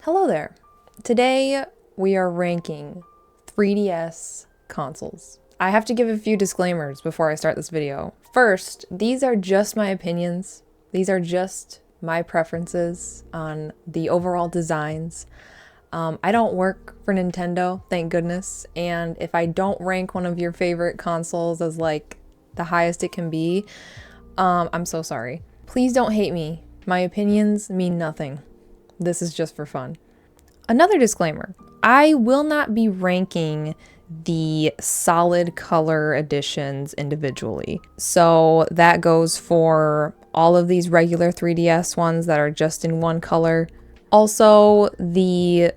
Hello there. Today we are ranking 3DS consoles. I have to give a few disclaimers before I start this video. First, these are just my opinions. These are just my preferences on the overall designs. I don't work for Nintendo, thank goodness, and if I don't rank one of your favorite consoles as like the highest it can be, I'm so sorry. Please don't hate me. My opinions mean nothing. This is just for fun. Another disclaimer, I will not be ranking the solid color editions individually. So that goes for all of these regular 3DS ones that are just in one color. Also the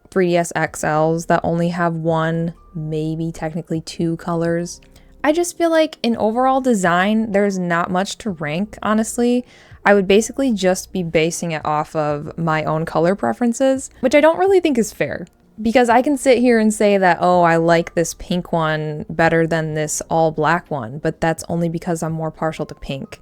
3DS XLs that only have one, maybe technically two colors. I just feel like in overall design, there's not much to rank, honestly. I would basically just be basing it off of my own color preferences, which I don't really think is fair. Because I can sit here and say that, oh, I like this pink one better than this all black one, but that's only because I'm more partial to pink.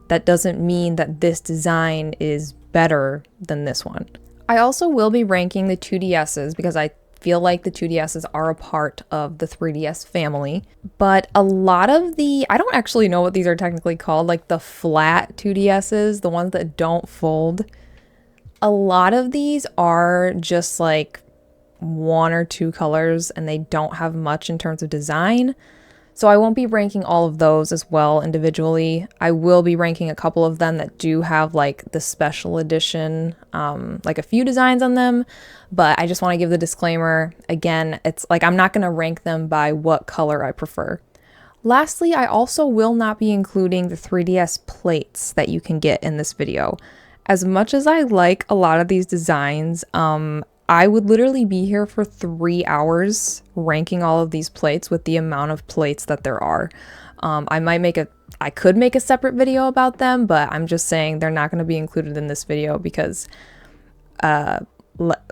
That doesn't mean that this design is better than this one. I also will be ranking the 2DSs because I feel like the 2DSs are a part of the 3DS family, but a lot of I don't actually know what these are technically called, like the flat 2DSs, the ones that don't fold. A lot of these are just like one or two colors and they don't have much in terms of design. So I won't be ranking all of those as well individually. I will be ranking a couple of them that do have like the special edition, like a few designs on them, but I just want to give the disclaimer. Again, it's like I'm not going to rank them by what color I prefer. Lastly, I also will not be including the 3DS plates that you can get in this video. As much as I like a lot of these designs, I would literally be here for 3 hours ranking all of these plates with the amount of plates that there are. I could make a separate video about them, but I'm just saying they're not going to be included in this video because,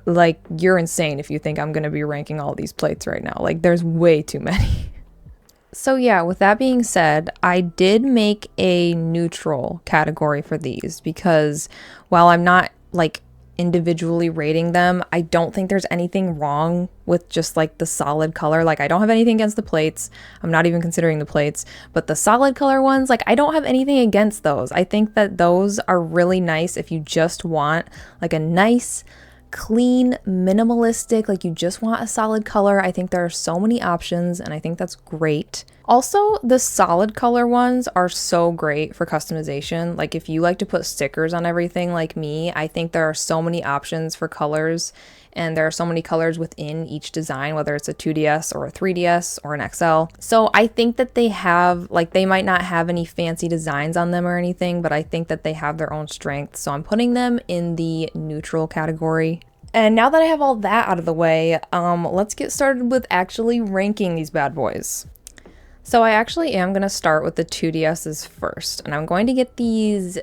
like, you're insane if you think I'm going to be ranking all these plates right now. Like, there's way too many. So yeah, with that being said, I did make a neutral category for these because while I'm not, like, individually rating them, I don't think there's anything wrong with just like the solid color. Like I don't have anything against the plates. I'm not even considering the plates, but the solid color ones, like I don't have anything against those. I think that those are really nice if you just want like a nice, clean, minimalistic, like you just want a solid color. I think there are so many options and I think that's great. Also, the solid color ones are so great for customization. Like if you like to put stickers on everything like me, I think there are so many options for colors and there are so many colors within each design, whether it's a 2DS or a 3DS or an XL. So I think that they have, like they might not have any fancy designs on them or anything, but I think that they have their own strengths. So I'm putting them in the neutral category. And now that I have all that out of the way, let's get started with actually ranking these bad boys. So I actually am going to start with the 2DSs first, and I'm going to get these,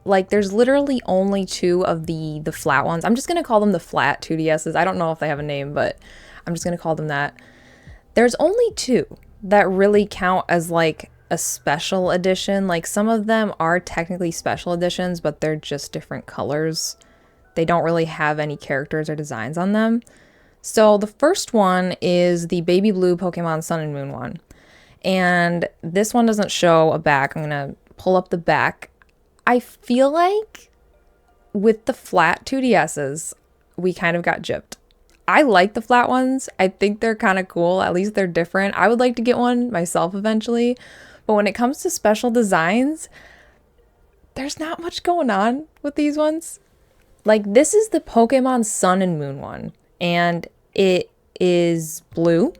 like there's literally only two of the flat ones. I'm just going to call them the flat 2DSs. I don't know if they have a name, but I'm just going to call them that. There's only two that really count as like a special edition. Like some of them are technically special editions, but they're just different colors. They don't really have any characters or designs on them. So the first one is the baby blue Pokemon Sun and Moon one. And this one doesn't show a back. I'm going to pull up the back. I feel like with the flat 2DSs, we kind of got gypped. I like the flat ones. I think they're kind of cool. At least they're different. I would like to get one myself eventually. But when it comes to special designs, there's not much going on with these ones. Like this is the Pokemon Sun and Moon one. And it is blue.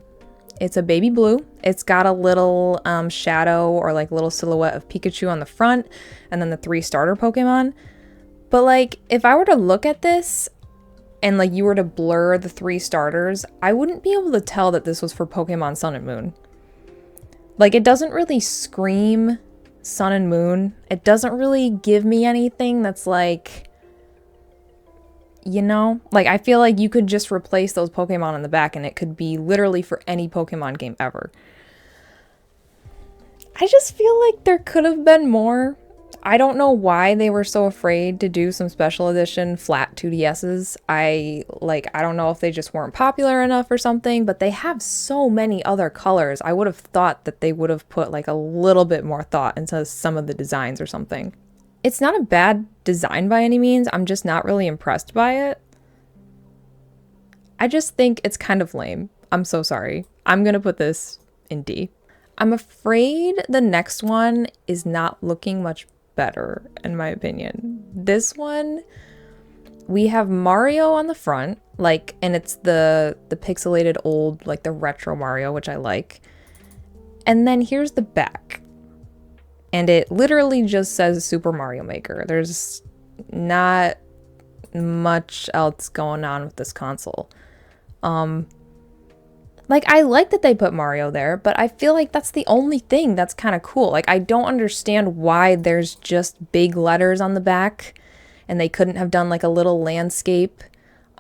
It's a baby blue. It's got a little shadow or like little silhouette of Pikachu on the front and then the 3 starter Pokemon. But like if I were to look at this and like you were to blur the 3 starters, I wouldn't be able to tell that this was for Pokemon Sun and Moon. Like it doesn't really scream Sun and Moon. It doesn't really give me anything that's like, you know, like I feel like you could just replace those Pokemon in the back and it could be literally for any Pokemon game ever. I just feel like there could have been more. I don't know why they were so afraid to do some special edition flat 2DSs. I don't know if they just weren't popular enough or something, but they have so many other colors. I would have thought that they would have put like a little bit more thought into some of the designs or something. It's not a bad design by any means. I'm just not really impressed by it. I just think it's kind of lame. I'm so sorry. I'm gonna put this in D. I'm afraid the next one is not looking much better, in my opinion. This one, we have Mario on the front, like, and it's the pixelated old, like the retro Mario, which I like. And then here's the back. And it literally just says Super Mario Maker. There's not much else going on with this console. Like, I like that they put Mario there, but I feel like that's the only thing that's kind of cool. Like, I don't understand why there's just big letters on the back and they couldn't have done like a little landscape.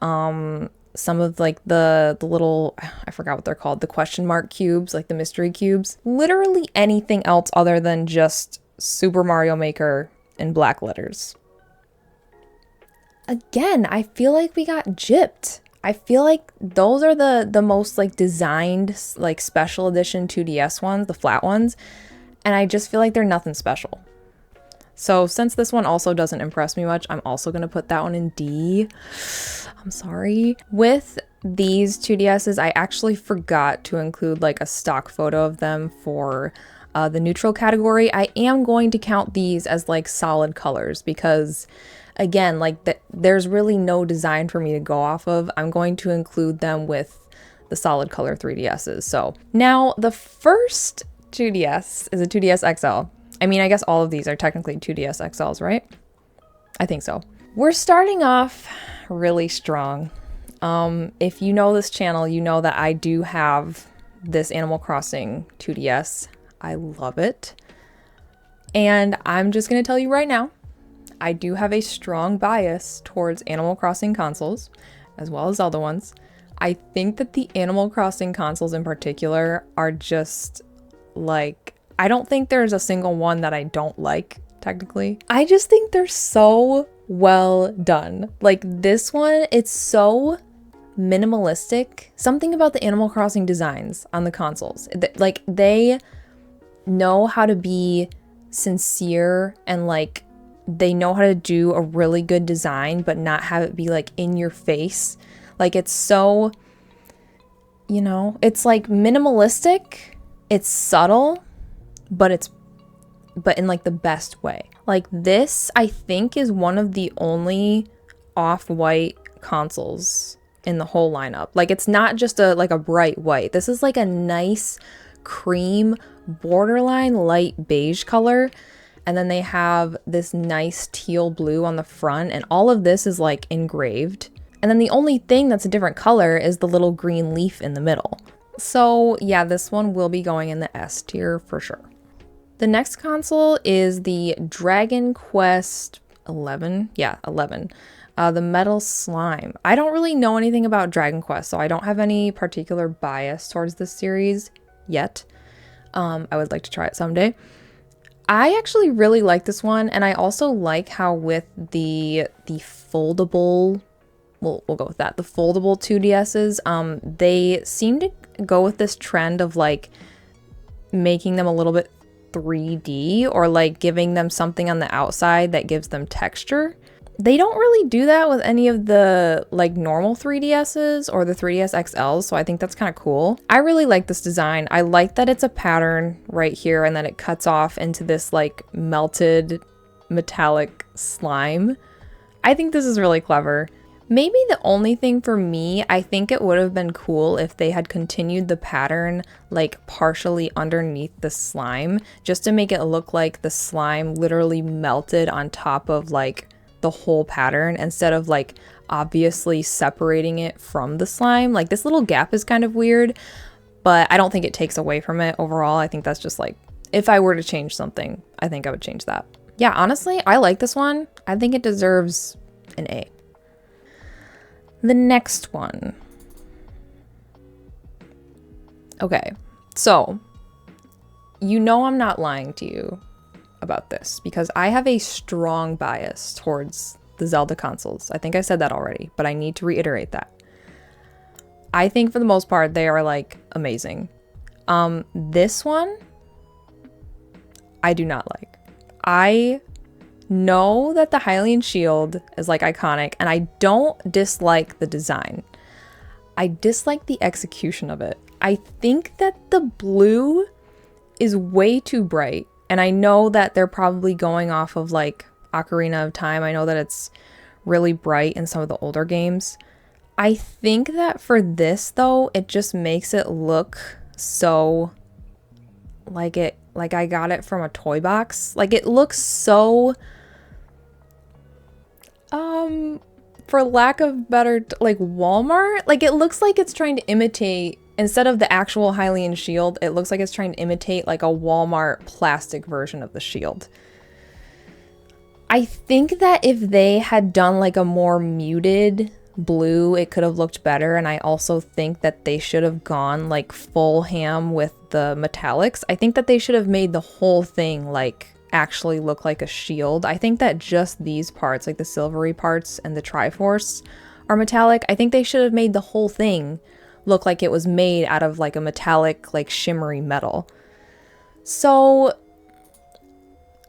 Some of like the little, I forgot what they're called, the question mark cubes, like the mystery cubes. Literally anything else other than just Super Mario Maker in black letters. Again, I feel like we got gypped. I feel like those are the most like designed like special edition 2DS ones, the flat ones, and I just feel like they're nothing special. So since this one also doesn't impress me much, I'm also going to put that one in D. I'm sorry. With these 2DSs, I actually forgot to include like a stock photo of them for the neutral category. I am going to count these as like solid colors because again, like there's really no design for me to go off of. I'm going to include them with the solid color 3DSs. So now the first 2DS is a 2DS XL. I mean, I guess all of these are technically 2DS XLs, right? I think so. We're starting off really strong. If you know this channel, you know that I do have this Animal Crossing 2DS. I love it. And I'm just going to tell you right now, I do have a strong bias towards Animal Crossing consoles, as well as Zelda ones. I think that the Animal Crossing consoles in particular are just like, I don't think there's a single one that I don't like, technically. I just think they're so well done. Like this one, it's so minimalistic. Something about the Animal Crossing designs on the consoles. Like they know how to be sincere and like they know how to do a really good design but not have it be like in your face. Like it's so, you know, it's like minimalistic, it's subtle, but in like the best way. Like this, I think, is one of the only off-white consoles in the whole lineup. Like it's not just like a bright white. This is like a nice cream, borderline light beige color. And then they have this nice teal blue on the front, and all of this is like engraved. And then the only thing that's a different color is the little green leaf in the middle. So yeah, this one will be going in the S tier for sure. The next console is the Dragon Quest 11. Yeah, 11. The Metal Slime. I don't really know anything about Dragon Quest, so I don't have any particular bias towards this series yet. I would like to try it someday. I actually really like this one, and I also like how with the foldable, we'll go with that, the foldable 2DSs, they seem to go with this trend of like making them a little bit 3D or like giving them something on the outside that gives them texture. They don't really do that with any of the like normal 3DSs or the 3DS XLs, so I think that's kind of cool. I really like this design. I like that it's a pattern right here and then it cuts off into this like melted metallic slime. I think this is really clever. Maybe the only thing for me, I think it would have been cool if they had continued the pattern like partially underneath the slime, just to make it look like the slime literally melted on top of like the whole pattern instead of like obviously separating it from the slime. Like this little gap is kind of weird, but I don't think it takes away from it overall. I think that's just like, if I were to change something, I think I would change that. Yeah, honestly, I like this one. I think it deserves an A. The next one. Okay, so you know I'm not lying to you. about this because I have a strong bias towards the Zelda consoles. I think I said that already, but I need to reiterate that. I think for the most part, they are like amazing. This one, I do not like. I know that the Hylian shield is like iconic and I don't dislike the design. I dislike the execution of it. I think that the blue is way too bright. And I know that they're probably going off of like Ocarina of Time. I know that it's really bright in some of the older games. I think that for this though, it just makes it look so like I got it from a toy box. Like it looks so, for lack of better, like Walmart. Like it looks like it's trying to imitate, instead of the actual Hylian shield, it looks like it's trying to imitate like a Walmart plastic version of the shield. I think that if they had done like a more muted blue, it could have looked better. And I also think that they should have gone like full ham with the metallics. I think that they should have made the whole thing like actually look like a shield. I think that just these parts, like the silvery parts and the Triforce, are metallic. I think they should have made the whole thing look like it was made out of like a metallic, like shimmery metal. So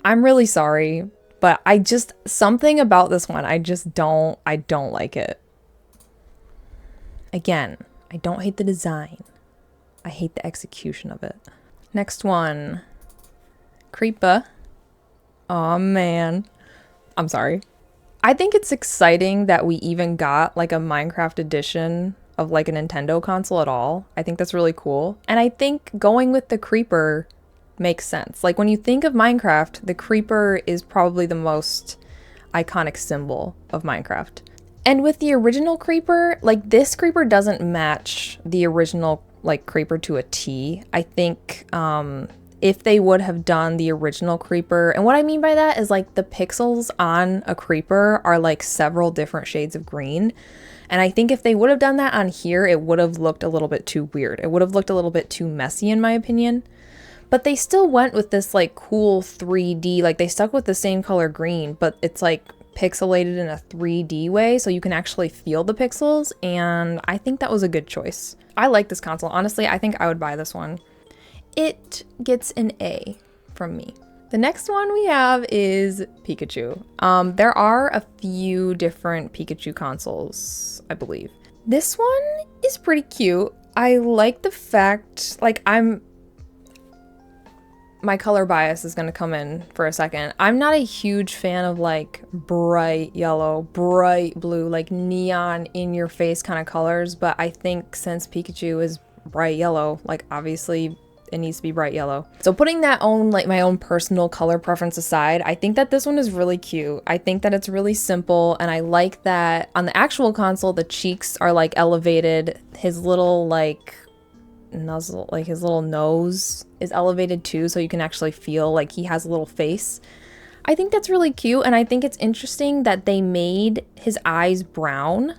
I'm really sorry, but I just, something about this one, I don't like it. Again, I don't hate the design. I hate the execution of it. Next one, Creepa. Oh man, I'm sorry. I think it's exciting that we even got like a Minecraft edition of like a Nintendo console at all. I think that's really cool. And I think going with the creeper makes sense. Like when you think of Minecraft, the creeper is probably the most iconic symbol of Minecraft. And with the original creeper, like this creeper doesn't match the original like creeper to a T. I think if they would have done the original creeper, and what I mean by that is like the pixels on a creeper are like several different shades of green. And I think if they would have done that on here, it would have looked a little bit too weird. It would have looked a little bit too messy in my opinion. But they still went with this like cool 3D, like they stuck with the same color green, but it's like pixelated in a 3D way, so you can actually feel the pixels, and I think that was a good choice. I like this console. Honestly, I think I would buy this one. It gets an A from me. The next one we have is Pikachu. There are a few different Pikachu consoles, I believe. This one is pretty cute. I like the fact, like my color bias is gonna come in for a second. I'm not a huge fan of like bright yellow, bright blue, like neon in your face kind of colors, but I think since Pikachu is bright yellow, like obviously it needs to be bright yellow. So putting that my own personal color preference aside, I think that this one is really cute. I think that it's really simple, and I like that on the actual console, the cheeks are like elevated. His little like nuzzle, like his little nose is elevated too, so you can actually feel like he has a little face. I think that's really cute, and I think it's interesting that they made his eyes brown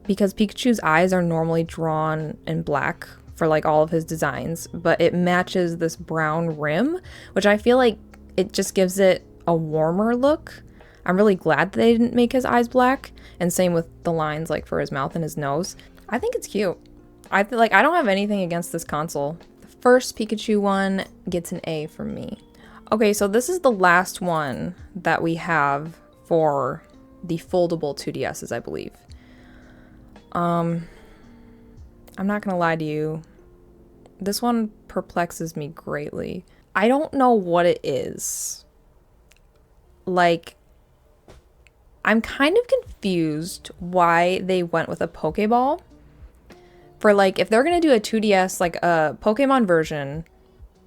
because Pikachu's eyes are normally drawn in black for like all of his designs, but it matches this brown rim, which I feel like it just gives it a warmer look. I'm really glad that they didn't make his eyes black, and same with the lines like for his mouth and his nose. I think it's cute. I don't have anything against this console. The first Pikachu one gets an A from me. Okay, so this is the last one that we have for the foldable 2DSs, I believe. I'm not gonna lie to you. This one perplexes me greatly. I don't know what it is. Like, I'm kind of confused why they went with a Pokeball. For like, if they're gonna do a 2DS, like a Pokemon version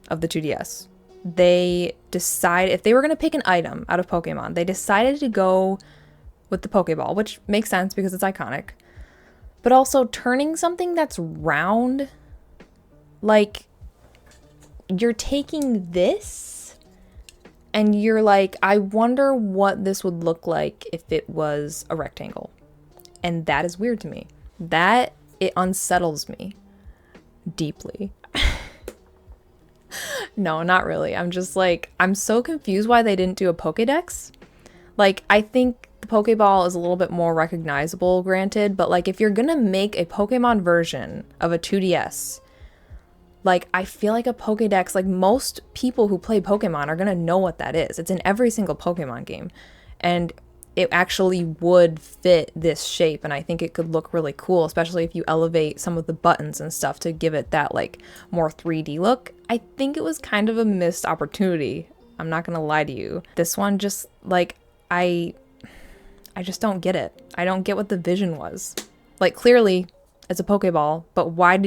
of the 2DS, they decide, if they were gonna pick an item out of Pokemon, they decided to go with the Pokeball, which makes sense because it's iconic. But also turning something that's round, like you're taking this and you're like, I wonder what this would look like if it was a rectangle. And that is weird to me. It unsettles me deeply. No, not really. I'm just like, I'm so confused why they didn't do a Pokédex. Like, I think the Pokeball is a little bit more recognizable, granted, but like, if you're gonna make a Pokemon version of a 2DS, like, I feel like a Pokédex, like, most people who play Pokemon are gonna know what that is. It's in every single Pokemon game. And it actually would fit this shape, and I think it could look really cool, especially if you elevate some of the buttons and stuff to give it that like more 3D look. I think it was kind of a missed opportunity. I'm not gonna lie to you. This one just like I just don't get it. I don't get what the vision was. Like, clearly it's a Pokeball, but why?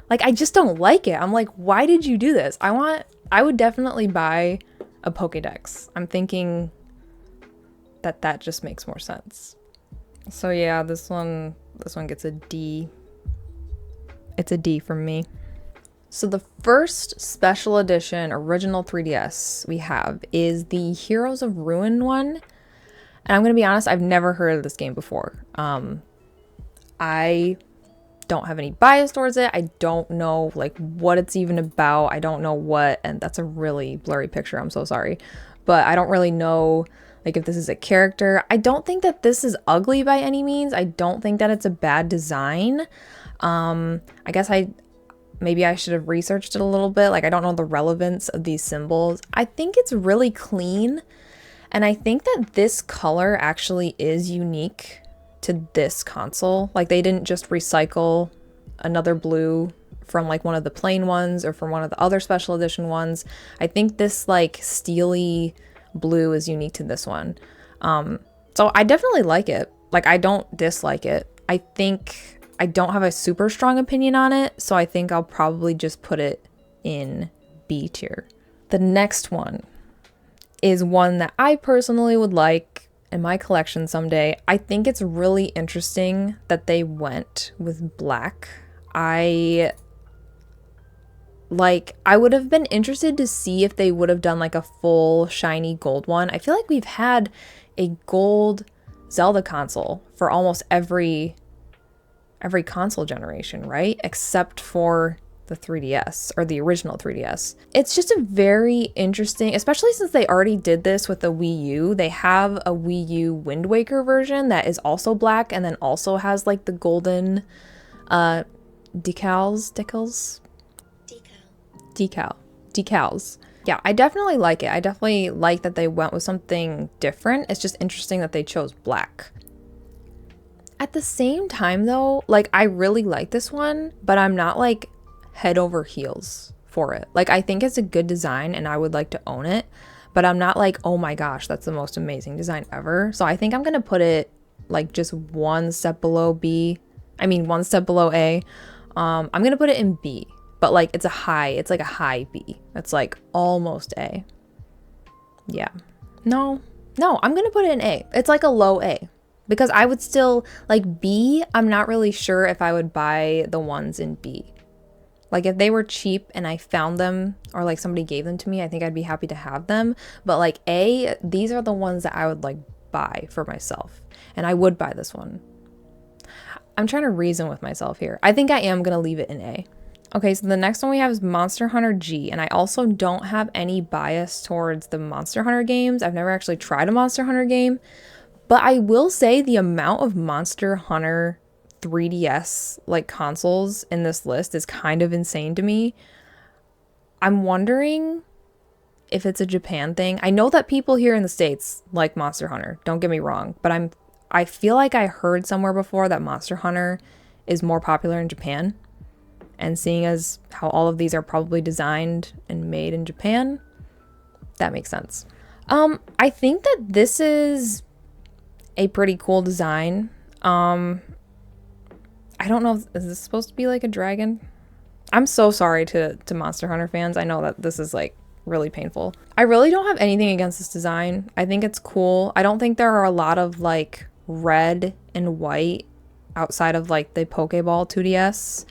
Like, I just don't like it. I'm like, why did you do this? I would definitely buy a Pokédex. I'm thinking that just makes more sense. So yeah, this one gets a D. It's a D from me. So the first special edition original 3DS we have is the Heroes of Ruin one. And I'm gonna be honest, I've never heard of this game before. I don't have any bias towards it. I don't know like what it's even about. I don't know what, and that's a really blurry picture, I'm so sorry. But I don't really know like if this is a character. I don't think that this is ugly by any means. I don't think that it's a bad design. I guess maybe I should have researched it a little bit. Like, I don't know the relevance of these symbols. I think it's really clean. And I think that this color actually is unique to this console. Like, they didn't just recycle another blue from like one of the plain ones or from one of the other special edition ones. I think this like steely blue is unique to this one. So I definitely like it. Like, I don't dislike it. I think I don't have a super strong opinion on it, so I think I'll probably just put it in B tier. The next one is one that I personally would like in my collection someday. I think it's really interesting that they went with black. I would have been interested to see if they would have done like a full shiny gold one. I feel like we've had a gold Zelda console for almost every console generation, right? Except for the 3DS, or the original 3DS. It's just a very interesting, especially since they already did this with the Wii U. They have a Wii U Wind Waker version that is also black and then also has like the golden decals. Yeah, I definitely like it. I definitely like that they went with something different. It's just interesting that they chose black. At the same time though, like, I really like this one, but I'm not like head over heels for it. Like, I think it's a good design and I would like to own it, but I'm not like, oh my gosh, that's the most amazing design ever. So I think I'm gonna put it like just one step below one step below A. I'm gonna put it in B, but like it's like a high B. It's like almost A. Yeah. No, I'm gonna put it in A. It's like a low A. Because I would still, like, B, I'm not really sure if I would buy the ones in B. Like, if they were cheap and I found them, or like somebody gave them to me, I think I'd be happy to have them. But like A, these are the ones that I would like buy for myself. And I would buy this one. I'm trying to reason with myself here. I think I am gonna leave it in A. Okay, so the next one we have is Monster Hunter G, and I also don't have any bias towards the Monster Hunter games. I've never actually tried a Monster Hunter game. But I will say the amount of Monster Hunter 3DS like consoles in this list is kind of insane to me. I'm wondering if it's a Japan thing. I know that people here in the States like Monster Hunter, don't get me wrong, but I feel like I heard somewhere before that Monster Hunter is more popular in Japan. And seeing as how all of these are probably designed and made in Japan, that makes sense. I think that this is a pretty cool design. I don't know, is this supposed to be like a dragon? I'm so sorry to Monster Hunter fans. I know that this is like really painful. I really don't have anything against this design. I think it's cool. I don't think there are a lot of like red and white outside of like the Pokeball 2DS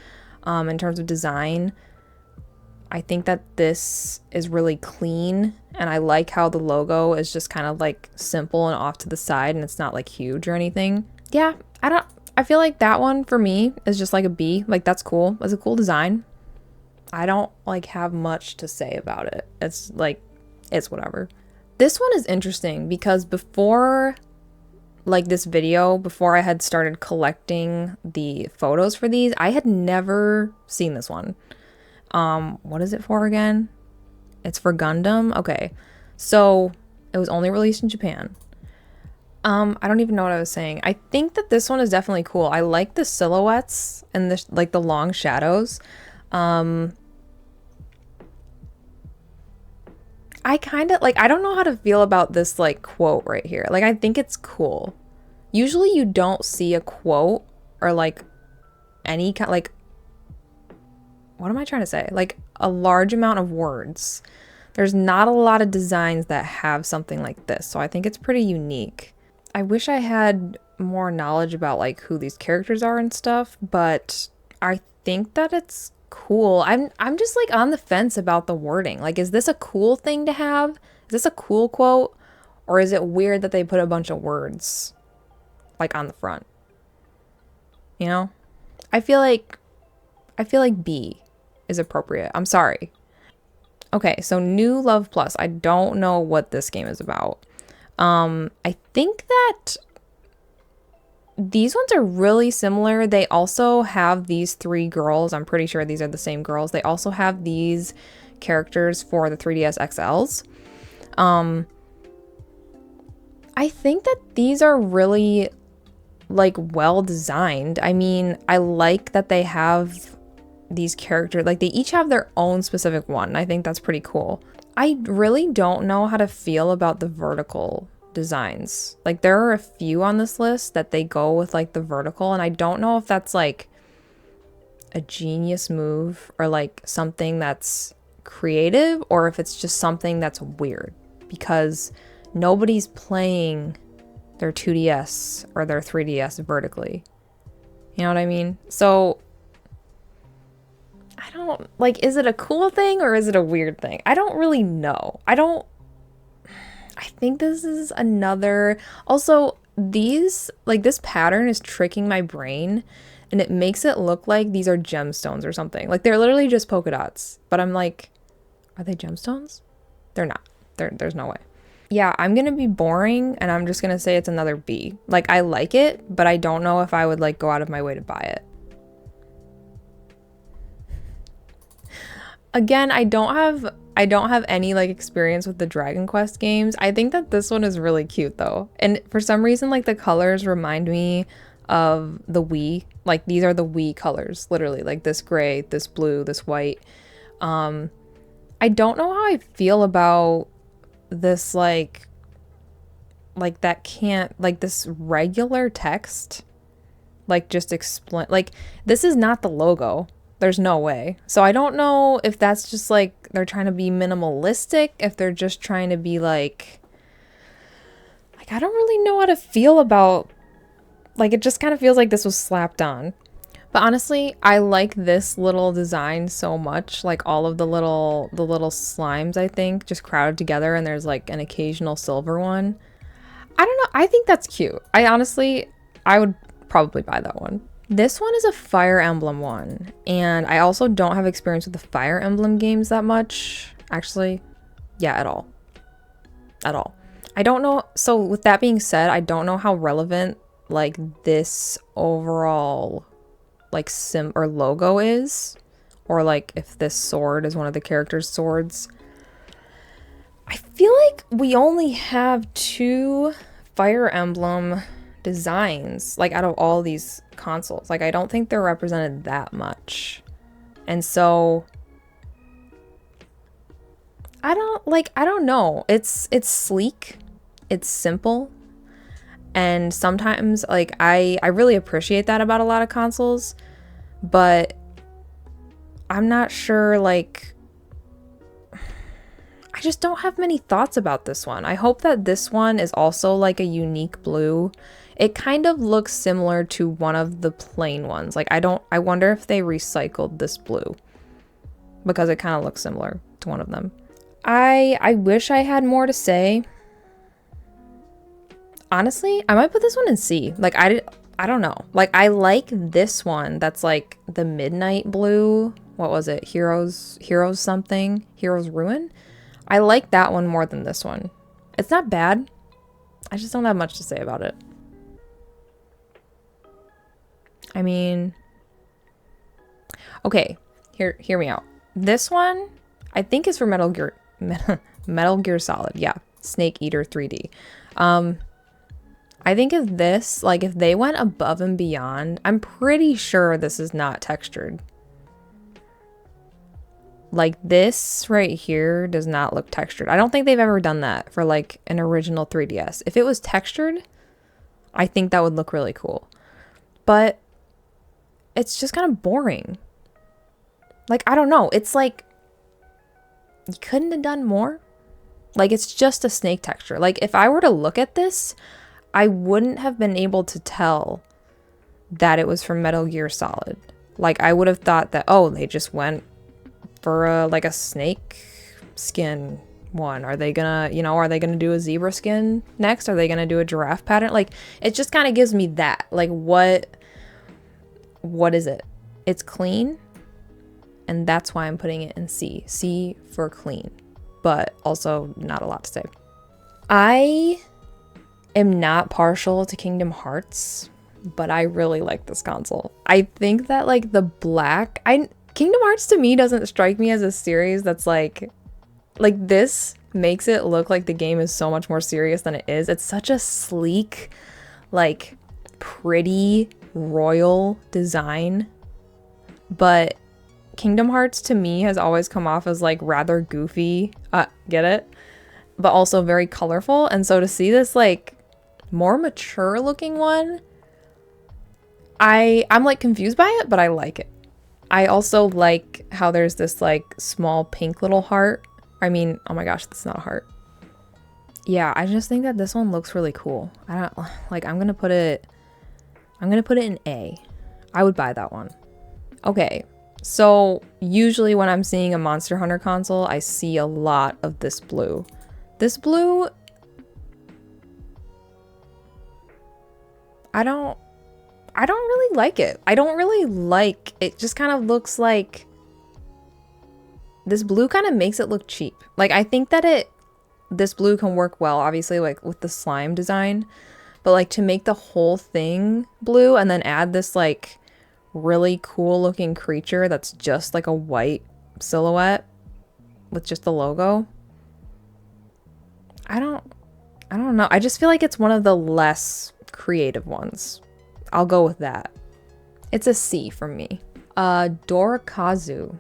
in terms of design. I think that this is really clean, and I like how the logo is just kind of like simple and off to the side, and it's not like huge or anything. Yeah, I feel like that one for me is just like a B. Like, that's cool. It's a cool design. I don't like have much to say about it. It's like, it's whatever. This one is interesting because before like this video, before I had started collecting the photos for these, I had never seen this one. What is it for again? It's for Gundam. Okay. So it was only released in Japan. I don't even know what I was saying. I think that this one is definitely cool. I like the silhouettes and the like the long shadows. I kind of like, I don't know how to feel about this like quote right here. Like, I think it's cool. Usually you don't see a quote or like any kind, like, what am I trying to say? Like a large amount of words. There's not a lot of designs that have something like this. So I think it's pretty unique. I wish I had more knowledge about like who these characters are and stuff, but I think that it's cool. I'm just like on the fence about the wording. Like, is this a cool thing to have? Is this a cool quote? Or is it weird that they put a bunch of words like on the front? You know? I feel like B is appropriate. I'm sorry. Okay, so New Love Plus. I don't know what this game is about. I think that these ones are really similar. They also have these 3 girls. I'm pretty sure these are the same girls. They also have these characters for the 3DS XLs. I think that these are really like well designed. I mean, I like that they have these characters, like they each have their own specific one. I think that's pretty cool. I really don't know how to feel about the vertical designs. Like, there are a few on this list that they go with like the vertical, and I don't know if that's like a genius move or like something that's creative, or if it's just something that's weird because nobody's playing their 2DS or their 3DS vertically. You know what I mean? So I don't like, is it a cool thing or is it a weird thing? I don't really know. I think this is another, also these, like this pattern is tricking my brain and it makes it look like these are gemstones or something. Like they're literally just polka dots, but I'm like, are they gemstones? They're not. There's no way. Yeah, I'm gonna be boring and I'm just gonna say it's another B. Like, I like it, but I don't know if I would like go out of my way to buy it. Again, I don't have any like experience with the Dragon Quest games. I think that this one is really cute though. And for some reason, like the colors remind me of the Wii. Like, these are the Wii colors, literally, like this gray, this blue, this white. I don't know how I feel about this like that can't, like this regular text, like just explain, like this is not the logo. There's no way. So I don't know if that's just like they're trying to be minimalistic, if they're just trying to be like I don't really know how to feel about, like, it just kind of feels like this was slapped on. But honestly, I like this little design so much, like all of the little slimes, I think, just crowded together, and there's like an occasional silver one. I don't know, I think that's cute. I would probably buy that one. This one is a Fire Emblem one, and I also don't have experience with the Fire Emblem games that much. Actually, yeah, at all. At all. I don't know, so with that being said, I don't know how relevant like this overall like sim or logo is, or like if this sword is one of the characters' swords. I feel like we only have 2 Fire Emblem designs like out of all these consoles. Like, I don't think they're represented that much, and so I don't know. It's sleek, it's simple, and sometimes like I really appreciate that about a lot of consoles, but I'm not sure, like, I just don't have many thoughts about this one. I hope that this one is also like a unique blue. It kind of looks similar to one of the plain ones. Like, I wonder if they recycled this blue because it kind of looks similar to one of them. I wish I had more to say. Honestly, I might put this one in C. Like, I don't know. Like, I like this one that's like the midnight blue what was it? Heroes something? Heroes Ruin? I like that one more than this one. It's not bad. I just don't have much to say about it. I mean, okay, hear me out. This one, I think is for Metal Gear Solid. Yeah, Snake Eater 3D. I think if this, like if they went above and beyond, I'm pretty sure this is not textured. Like this right here does not look textured. I don't think they've ever done that for like an original 3DS. If it was textured, I think that would look really cool. But it's just kind of boring. Like, I don't know. It's like, you couldn't have done more. Like, it's just a snake texture. Like, if I were to look at this, I wouldn't have been able to tell that it was from Metal Gear Solid. Like, I would have thought that, oh, they just went for like a snake skin one. Are they gonna, you know, are they gonna do a zebra skin next? Are they gonna do a giraffe pattern? Like, it just kind of gives me that. Like, what is it? It's clean. And that's why I'm putting it in C. C for clean. But also not a lot to say. I am not partial to Kingdom Hearts, but I really like this console. I think that like the black, Kingdom Hearts to me doesn't strike me as a series that's like this makes it look like the game is so much more serious than it is. It's such a sleek, like pretty royal design, but Kingdom Hearts to me has always come off as like rather goofy, get it? But also very colorful. And so to see this like more mature looking one, I'm like confused by it, but I like it. I also like how there's this like small pink little heart. I mean, oh my gosh, that's not a heart. Yeah, I just think that this one looks really cool. I don't like, I'm gonna put it in A. I would buy that one. Okay. So usually when I'm seeing a Monster Hunter console, I see a lot of this blue. This blue, I don't really like it. I don't really like, it just kind of looks like, this blue kind of makes it look cheap. Like I think that this blue can work well, obviously like with the slime design, but like to make the whole thing blue and then add this like really cool looking creature that's just like a white silhouette with just the logo. I don't know. I just feel like it's one of the less creative ones. I'll go with that. It's a C for me. Dorikazu.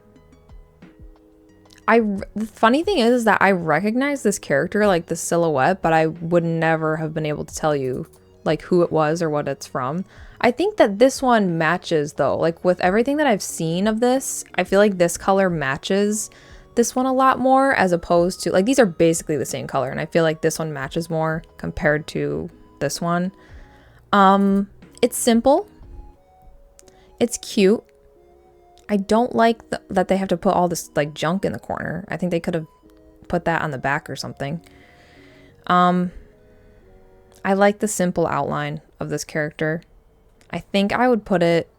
The funny thing is that I recognize this character, like the silhouette, but I would never have been able to tell you like who it was or what it's from. I think that this one matches though. Like with everything that I've seen of this, I feel like this color matches this one a lot more as opposed to, like these are basically the same color and I feel like this one matches more compared to this one. It's simple. It's cute. I don't like that they have to put all this like junk in the corner. I think they could have put that on the back or something. I like the simple outline of this character. I think I would put it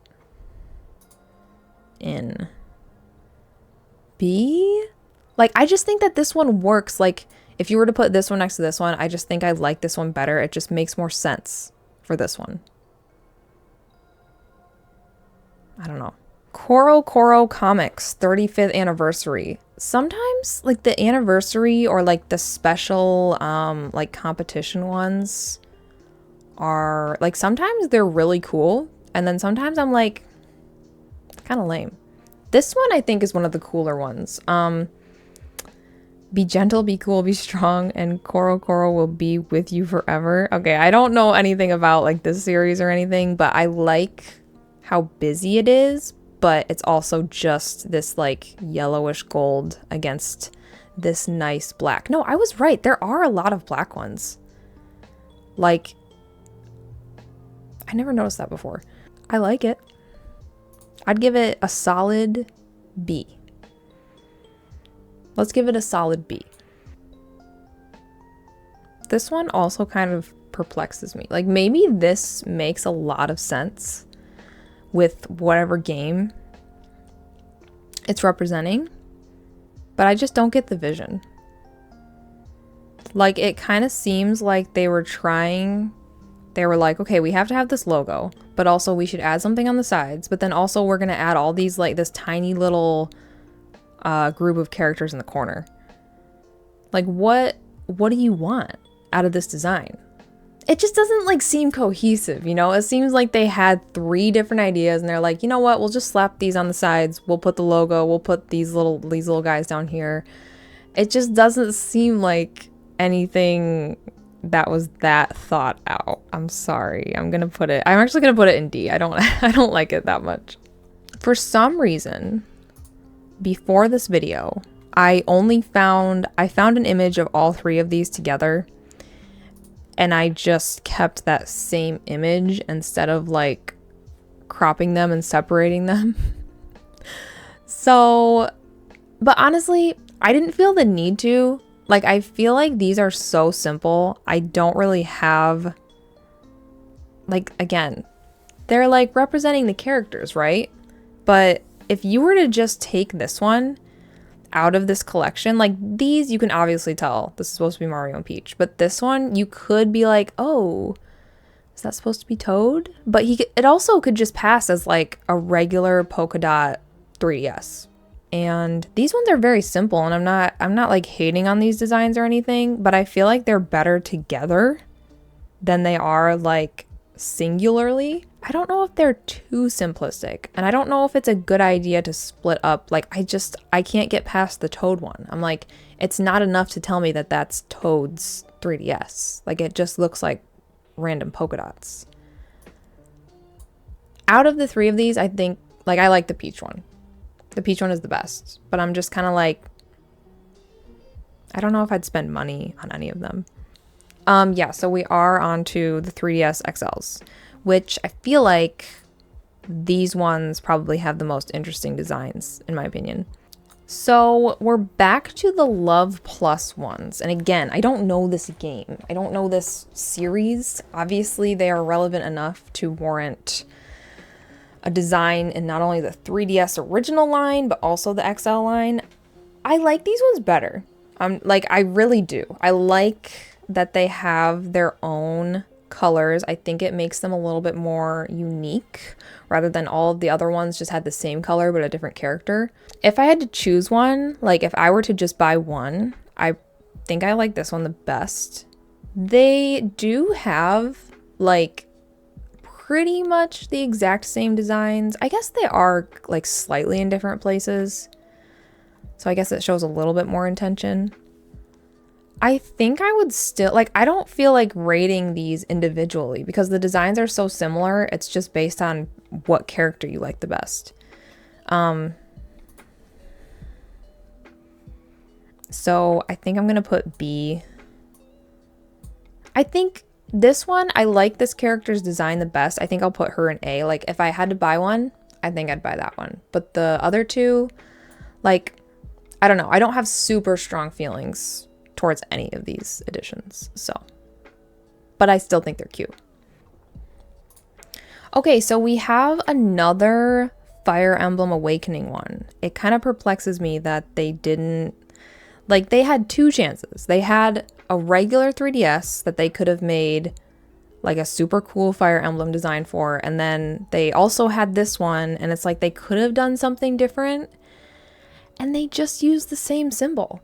in B. Like, I just think that this one works. Like, if you were to put this one next to this one, I just think I like this one better. It just makes more sense for this one. I don't know. Koro Comics 35th anniversary. Sometimes like the anniversary or like the special like competition ones are like, sometimes they're really cool and then sometimes I'm like kind of lame. This one I think is one of the cooler ones. Be gentle, be cool, be strong, and Koro will be with you forever. Okay, I don't know anything about like this series or anything, but I like how busy it is, but it's also just this like yellowish gold against this nice black. No, I was right. There are a lot of black ones. Like, I never noticed that before. I like it. I'd give it a solid B. Let's give it a solid B. This one also kind of perplexes me. Like, maybe this makes a lot of sense with whatever game it's representing, but I just don't get the vision. Like, it kind of seems like they were like, okay, we have to have this logo, but also we should add something on the sides, but then also we're gonna add all these, like, this tiny little group of characters in the corner. Like, what do you want out of this design? It just doesn't, like, seem cohesive, you know? It seems like they had 3 different ideas and they're like, you know what, we'll just slap these on the sides, we'll put the logo, we'll put these little guys down here. It just doesn't seem like anything that was that thought out. I'm sorry. I'm actually gonna put it in D. I don't like it that much. For some reason, before this video, I found an image of all 3 of these together, and I just kept that same image instead of, like, cropping them and separating them. So, but honestly, I didn't feel the need to. Like, I feel like these are so simple. I don't really have, like, again, they're, like, representing the characters, right? But if you were to just take this one out of this collection, like, these, you can obviously tell this is supposed to be Mario and Peach, but this one, you could be like, oh, is that supposed to be Toad? But it also could just pass as, like, a regular polka dot 3DS. And these ones are very simple, and I'm not like hating on these designs or anything, but I feel like they're better together than they are, like, singularly. I don't know if they're too simplistic, and I don't know if it's a good idea to split up. Like, I can't get past the Toad one. I'm like, it's not enough to tell me that that's Toad's 3DS. Like, it just looks like random polka dots. Out of the 3 of these, I think, like, I like the Peach one. The Peach one is the best, but I'm just kind of like, I don't know if I'd spend money on any of them. Yeah, so we are on to the 3DS XLs, which I feel like these ones probably have the most interesting designs, in my opinion. So we're back to the Love Plus ones. And again, I don't know this game. I don't know this series. Obviously, they are relevant enough to warrant a design in not only the 3DS original line, but also the XL line. I like these ones better. Like, I really do. I like that they have their own colors. I think it makes them a little bit more unique rather than all of the other ones just had the same color but a different character. If I had to choose one, like if I were to just buy one, I think I like this one the best. They do have, like, pretty much the exact same designs. I guess they are, like, slightly in different places, so I guess it shows a little bit more intention. I think I would still, like, I don't feel like rating these individually because the designs are so similar. It's just based on what character you like the best. So I think I'm gonna put B. I think this one, I like this character's design the best. I think I'll put her in A. Like, if I had to buy one, I think I'd buy that one. But the other 2, like, I don't know. I don't have super strong feelings towards any of these editions, so. But I still think they're cute. Okay, so we have another Fire Emblem Awakening one. It kind of perplexes me that they didn't, like, they had 2 chances. They had a regular 3DS that they could have made, like, a super cool Fire Emblem design for, and then they also had this one, and it's like they could have done something different, and they just used the same symbol.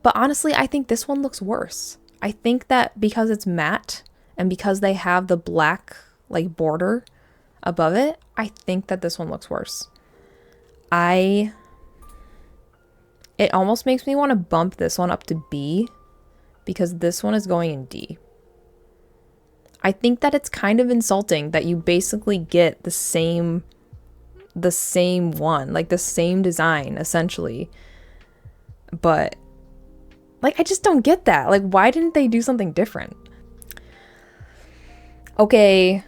But honestly, I think this one looks worse. I think that because it's matte, and because they have the black, like, border above it, I think that this one looks worse. It almost makes me want to bump this one up to B, because this one is going in D. I think that it's kind of insulting that you basically get the same one, like the same design essentially. But, like, I just don't get that. Like, why didn't they do something different? Okay,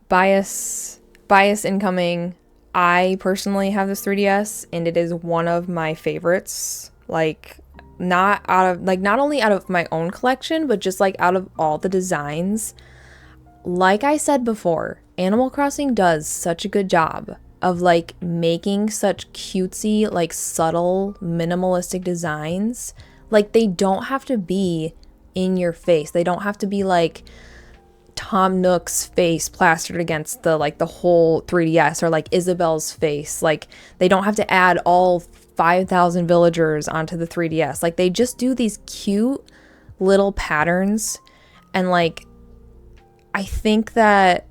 bias incoming. I personally have this 3DS and it is one of my favorites. Like, not only out of my own collection, but just, like, out of all the designs. Like I said before, Animal Crossing does such a good job of like making such cutesy, like subtle, minimalistic designs. Like they don't have to be in your face. They don't have to be like Tom Nook's face plastered against the like the whole 3DS, or like Isabelle's face. Like they don't have to add all 5,000 villagers onto the 3DS. Like they just do these cute little patterns. And like I think that,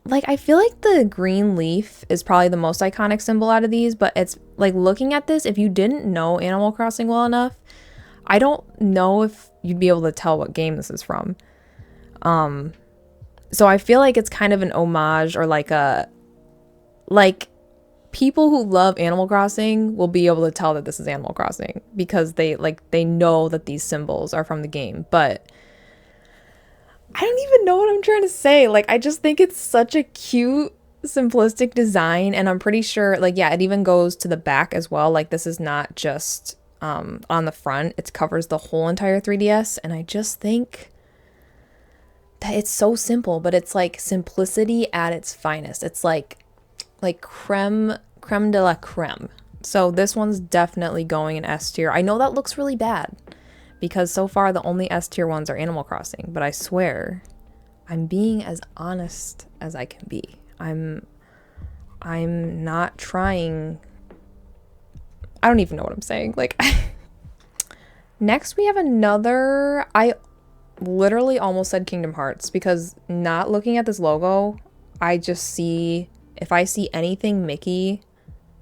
like, I feel like the green leaf is probably the most iconic symbol out of these, but it's like looking at this, if you didn't know Animal Crossing well enough, I don't know if you'd be able to tell what game this is from. So I feel like it's kind of an homage, or like a, like people who love Animal Crossing will be able to tell that this is Animal Crossing because they know that these symbols are from the game, but I don't even know what I'm trying to say. Like, I just think it's such a cute, simplistic design. And I'm pretty sure, like, yeah, it even goes to the back as well. Like, this is not just on the front. It covers the whole entire 3DS. And I just think that it's so simple, but it's like simplicity at its finest. It's like creme de la creme. So this one's definitely going in S tier. I know that looks really bad, because so far the only S tier ones are Animal Crossing, but I swear I'm being as honest as I can be. I'm not trying. I don't even know what I'm saying. Like, next we have another, I literally almost said Kingdom Hearts, because not looking at this logo, I just see, if I see anything Mickey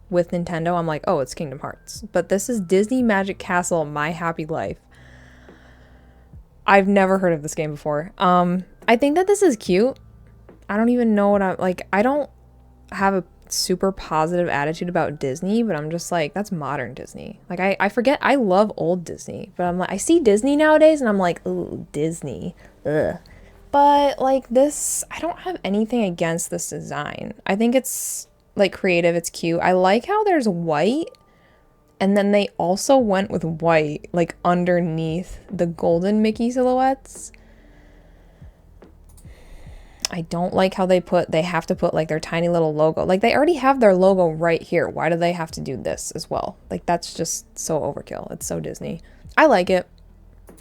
with Nintendo, I'm like, oh, it's Kingdom Hearts. But this is Disney Magic Castle, My Happy Life. I've never heard of this game before. I think that this is cute. I don't even know what I'm like. I don't have a super positive attitude about Disney, but I'm just like, that's modern Disney. Like I forget I love old Disney, but I'm like, I see Disney nowadays and I'm like, ooh, Disney. Ugh. But like this, I don't have anything against this design. I think it's like creative, it's cute. I like how there's white, and then they also went with white, like underneath the golden Mickey silhouettes. I don't like how they have to put like their tiny little logo. Like they already have their logo right here. Why do they have to do this as well? Like that's just so overkill. It's so Disney. I like it.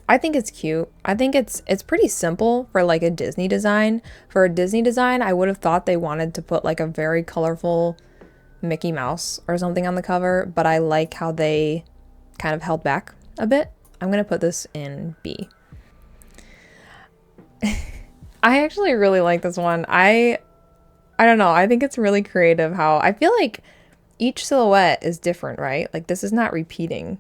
I think it's cute. I think it's pretty simple for like a Disney design. For a Disney design, I would have thought they wanted to put like a very colorful Mickey Mouse or something on the cover, but I like how they kind of held back a bit. I'm gonna put this in B. I actually really like this one. I don't know, I think it's really creative how I feel like each silhouette is different, right? Like this is not repeating.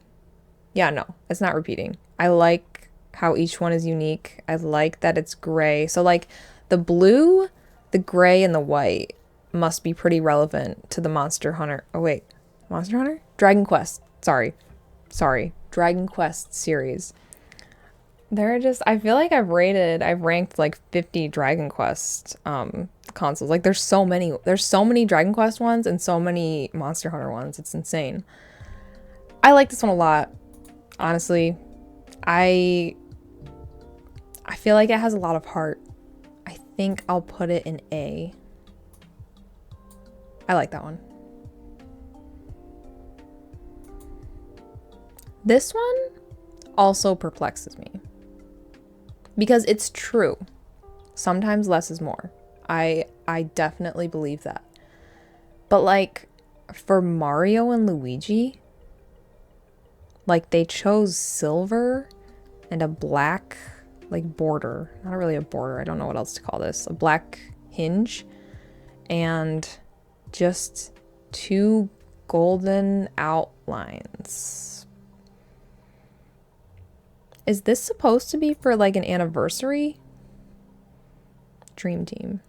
Yeah, no, it's not repeating. I like how each one is unique. I like that it's gray. So like the blue, the gray, and the white must be pretty relevant to the Monster Hunter. Oh wait, Monster Hunter? Dragon Quest. Sorry. Dragon Quest series. There are just, I feel like I've ranked like 50 Dragon Quest consoles. Like there's so many Dragon Quest ones and so many Monster Hunter ones. It's insane. I like this one a lot. Honestly, I feel like it has a lot of heart. I think I'll put it in A. I like that one. This one also perplexes me because it's true. Sometimes less is more. I definitely believe that. But like for Mario and Luigi, like they chose silver and a black like border. Not really a border. I don't know what else to call this. A black hinge and just two golden outlines. Is this supposed to be for like an anniversary? Dream Team.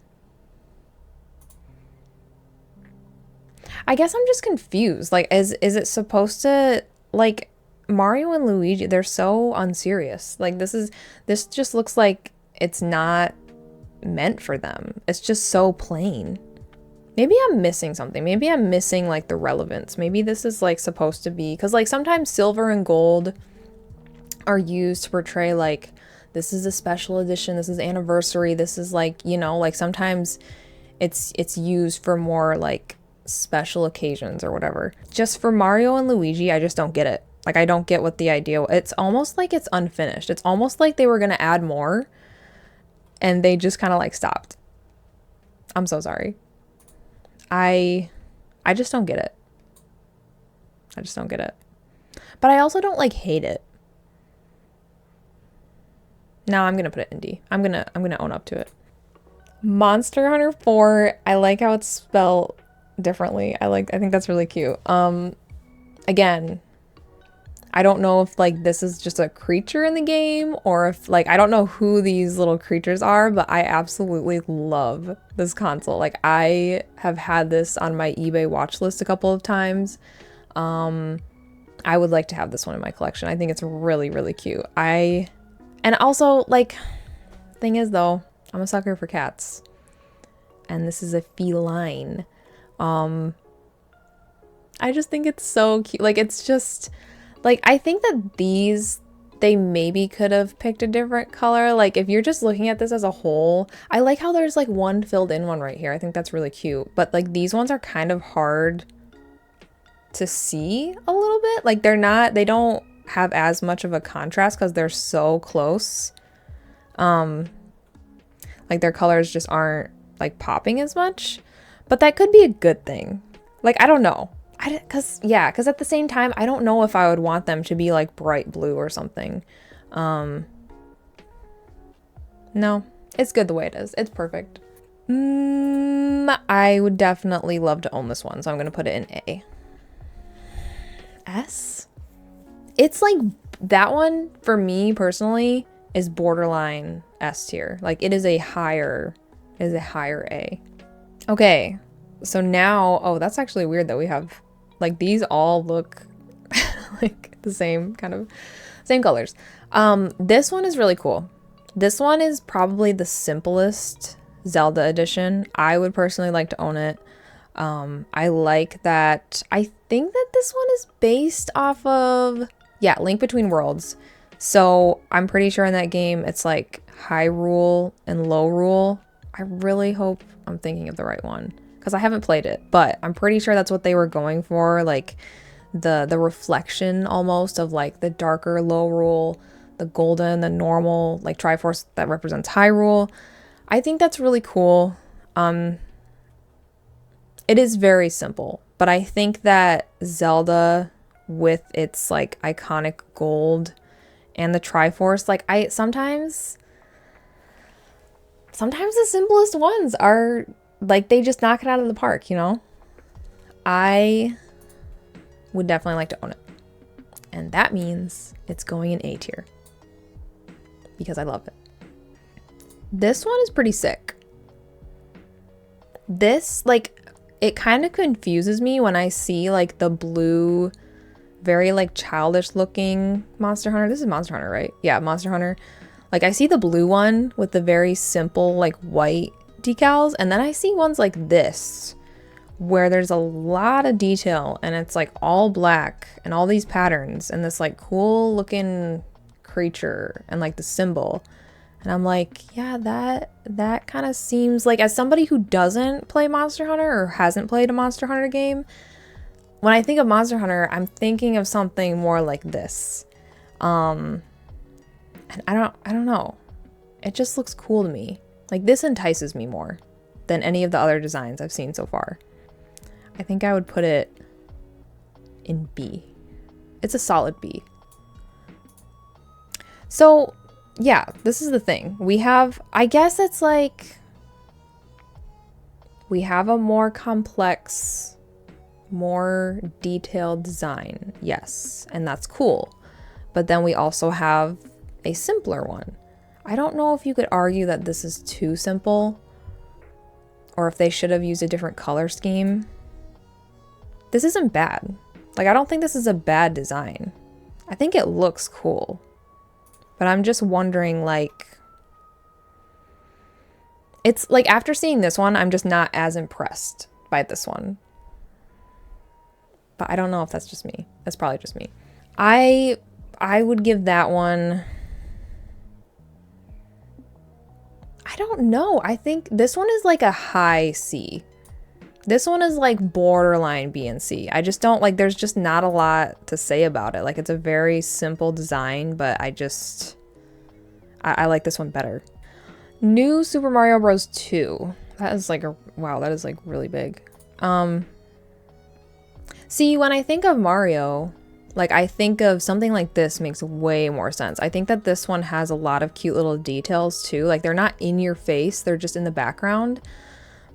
I guess I'm just confused. Like, is it supposed to, like, Mario and Luigi, they're so unserious. Like, this just looks like it's not meant for them. It's just so plain. Maybe I'm missing something. Maybe I'm missing, like, the relevance. Maybe this is, like, supposed to be, because, like, sometimes silver and gold are used to portray, like, this is a special edition, this is anniversary, this is, like, you know, like, sometimes it's used for more, like, special occasions or whatever. Just for Mario and Luigi, I just don't get it. Like, I don't get what the idea, it's almost like it's unfinished. It's almost like they were gonna add more and they just kind of like stopped. I'm so sorry. I just don't get it. I just don't get it. But I also don't like hate it. Now I'm gonna put it in D. I'm gonna own up to it. Monster Hunter 4, I like how it's spelled differently. I think that's really cute. Again, I don't know if like this is just a creature in the game or if like I don't know who these little creatures are, but I absolutely love this console. Like I have had this on my eBay watch list a couple of times. I would like to have this one in my collection. I think it's really, really cute. And also like, thing is though, I'm a sucker for cats. And this is a feline. I just think it's so cute. Like it's just like, I think that they maybe could have picked a different color. Like if you're just looking at this as a whole, I like how there's like one filled in one right here. I think that's really cute. But like these ones are kind of hard to see a little bit. Like they don't have as much of a contrast because they're so close. Like their colors just aren't like popping as much, but that could be a good thing. Like, I don't know. Cause at the same time, I don't know if I would want them to be like bright blue or something. No, it's good the way it is. It's perfect. I would definitely love to own this one. So I'm going to put it in A. S? It's like that one for me personally is borderline S tier. Like it is a higher A. Okay. So now, oh, that's actually weird that we have like these all look like the same colors. This one is really cool. This one is probably the simplest Zelda edition. I would personally like to own it. I like that. I think that this one is based off of, yeah, Link Between Worlds. So I'm pretty sure in that game it's like Hyrule and Lorule. I really hope I'm thinking of the right one because I haven't played it, but I'm pretty sure that's what they were going for. Like the reflection almost of like the darker Lorule, the golden, the normal like Triforce that represents Hyrule. I think that's really cool. It is very simple, but I think that Zelda with its like iconic gold and the Triforce, like sometimes the simplest ones are like, they just knock it out of the park, you know? I would definitely like to own it. And that means it's going in A tier because I love it. This one is pretty sick. This, like, it kind of confuses me when I see like the blue, very like childish looking Monster Hunter. This is Monster Hunter, right? Yeah, Monster Hunter. Like I see the blue one with the very simple like white decals, and then I see ones like this where there's a lot of detail and it's like all black and all these patterns and this like cool looking creature and like the symbol. And I'm like, yeah, that kind of seems like, as somebody who doesn't play Monster Hunter or hasn't played a Monster Hunter game, when I think of Monster Hunter, I'm thinking of something more like this. And I don't know. It just looks cool to me. Like this entices me more than any of the other designs I've seen so far. I think I would put it in B. It's a solid B. So yeah, this is the thing. We have, I guess it's like, we have a more complex, more detailed design. Yes, and that's cool. But then we also have a simpler one. I don't know if you could argue that this is too simple or if they should have used a different color scheme. This isn't bad. Like, I don't think this is a bad design. I think it looks cool. But I'm just wondering, like, it's like after seeing this one, I'm just not as impressed by this one. But I don't know if that's just me. That's probably just me. I would give that one, I don't know. I think this one is like a high C. This one is like borderline B and C. I just don't like, there's just not a lot to say about it. Like it's a very simple design, but I like this one better. New Super Mario Bros. 2. That is like wow, that is like really big. See, when I think of Mario, like I think of something like this makes way more sense. I think that this one has a lot of cute little details too. Like they're not in your face, they're just in the background.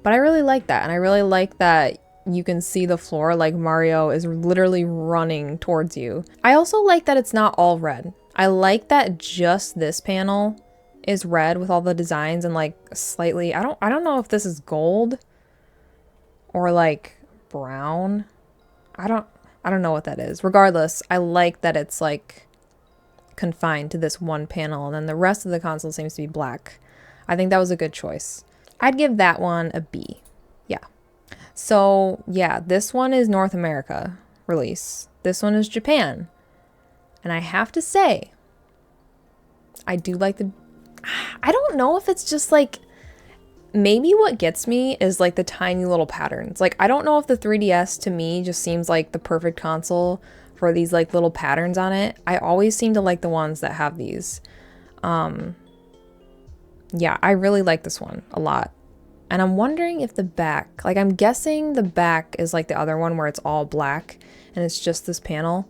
But I really like that. And I really like that you can see the floor, like Mario is literally running towards you. I also like that it's not all red. I like that just this panel is red with all the designs and like slightly, I don't know if this is gold or like brown. I don't know what that is. Regardless, I like that it's like confined to this one panel and then the rest of the console seems to be black. I think that was a good choice. I'd give that one a B. Yeah. So yeah, this one is North America release. This one is Japan. And I have to say, I do like I don't know if it's just like, maybe what gets me is like the tiny little patterns. Like, I don't know if the 3DS to me just seems like the perfect console for these like little patterns on it. I always seem to like the ones that have these. Yeah, I really like this one a lot. And I'm wondering if the back, like I'm guessing the back is like the other one where it's all black and it's just this panel.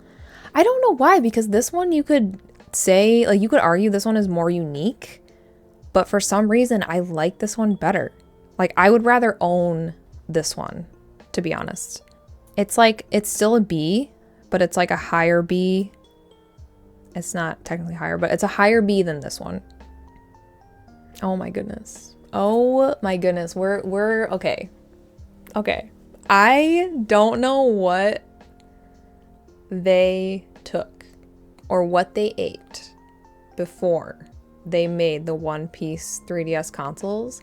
I don't know why, because this one you could say, like you could argue this one is more unique, but for some reason I like this one better. Like I would rather own this one, to be honest. It's like, it's still a B, but it's like a higher B. It's not technically higher, but it's a higher B than this one. Oh my goodness. Oh my goodness. We're okay. Okay. I don't know what they took or what they ate before they made the One Piece 3DS consoles,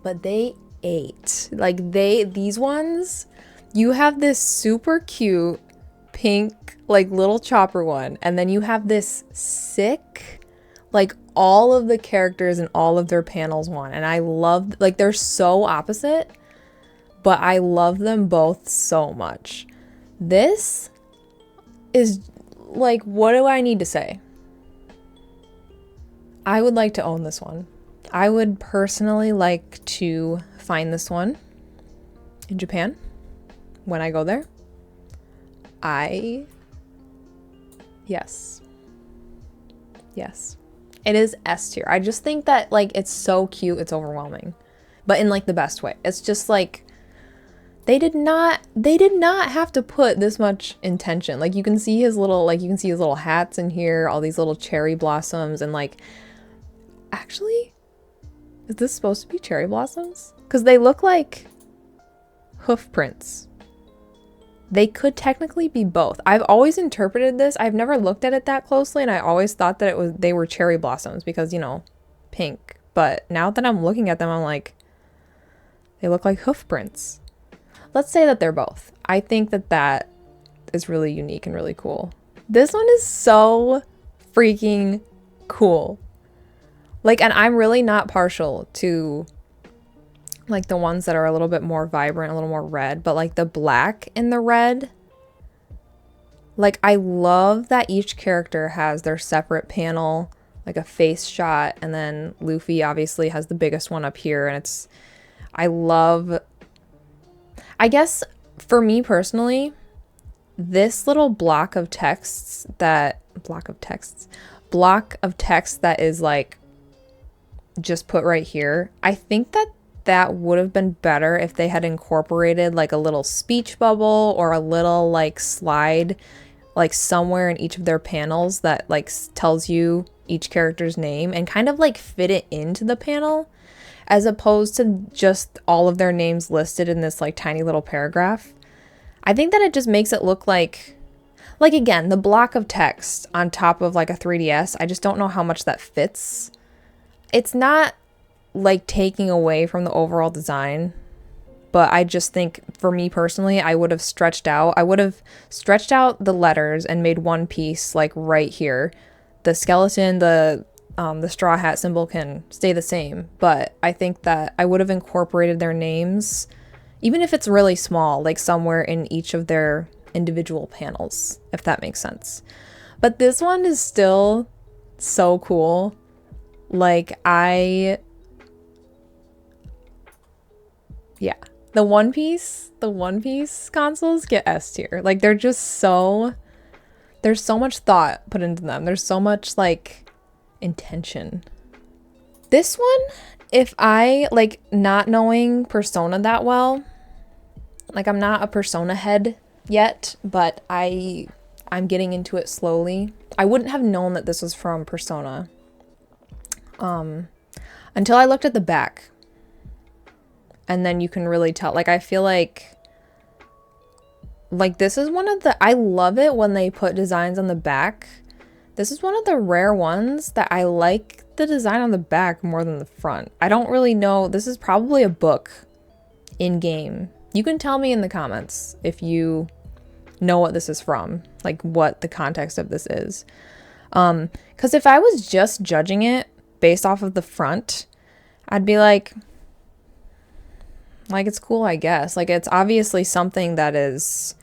but they ate. Like these ones, you have this super cute pink like little chopper one, and then you have this sick like all of the characters and all of their panels one, and I love, like they're so opposite, but I love them both so much. This is like, what do I need to say? I would like to own this one. I would personally like to find this one in Japan when I go there. Yes. It is S tier. I just think that like it's so cute, it's overwhelming. But in like the best way. It's just like they did not have to put this much intention. Like you can see his little hats in here, all these little cherry blossoms, and like actually, is this supposed to be cherry blossoms? Because they look like hoof prints. They could technically be both. I've always interpreted this. I've never looked at it that closely, and I always thought that they were cherry blossoms because, you know, pink. But now that I'm looking at them, I'm like, they look like hoof prints. Let's say that they're both. I think that is really unique and really cool. This one is so freaking cool. Like, and I'm really not partial to like the ones that are a little bit more vibrant, a little more red, but like the black and the red, like I love that each character has their separate panel, like a face shot, and then Luffy obviously has the biggest one up here, and it's, I guess for me personally, this little block of text that is like just put right here, I think that would have been better if they had incorporated like a little speech bubble or a little like slide like somewhere in each of their panels that like tells you each character's name and kind of like fit it into the panel, as opposed to just all of their names listed in this like tiny little paragraph. I think that it just makes it look like again, the block of text on top of like a 3DS, I just don't know how much that fits. It's not like taking away from the overall design, but I just think for me personally, I would have stretched out the letters and made one piece like right here. The skeleton, the straw hat symbol can stay the same, but I think that I would have incorporated their names Even if it's really small, like somewhere in each of their individual panels, if that makes sense. But this one is still so cool. Like yeah, the One Piece consoles get S tier. Like they're just so, there's so much thought put into them. There's so much like intention. This one, if I like, not knowing Persona that well, like I'm not a Persona head yet, but I'm getting into it slowly. I wouldn't have known that this was from Persona until I looked at the back. And then you can really tell. Like I feel like this is one of the, I love it when they put designs on the back. This is one of the rare ones that I like the design on the back more than the front. I don't really know. This is probably a book in game. You can tell me in the comments if you know what this is from, like what the context of this is. Because if I was just judging it based off of the front, I'd be like it's cool, I guess. Like it's obviously something that is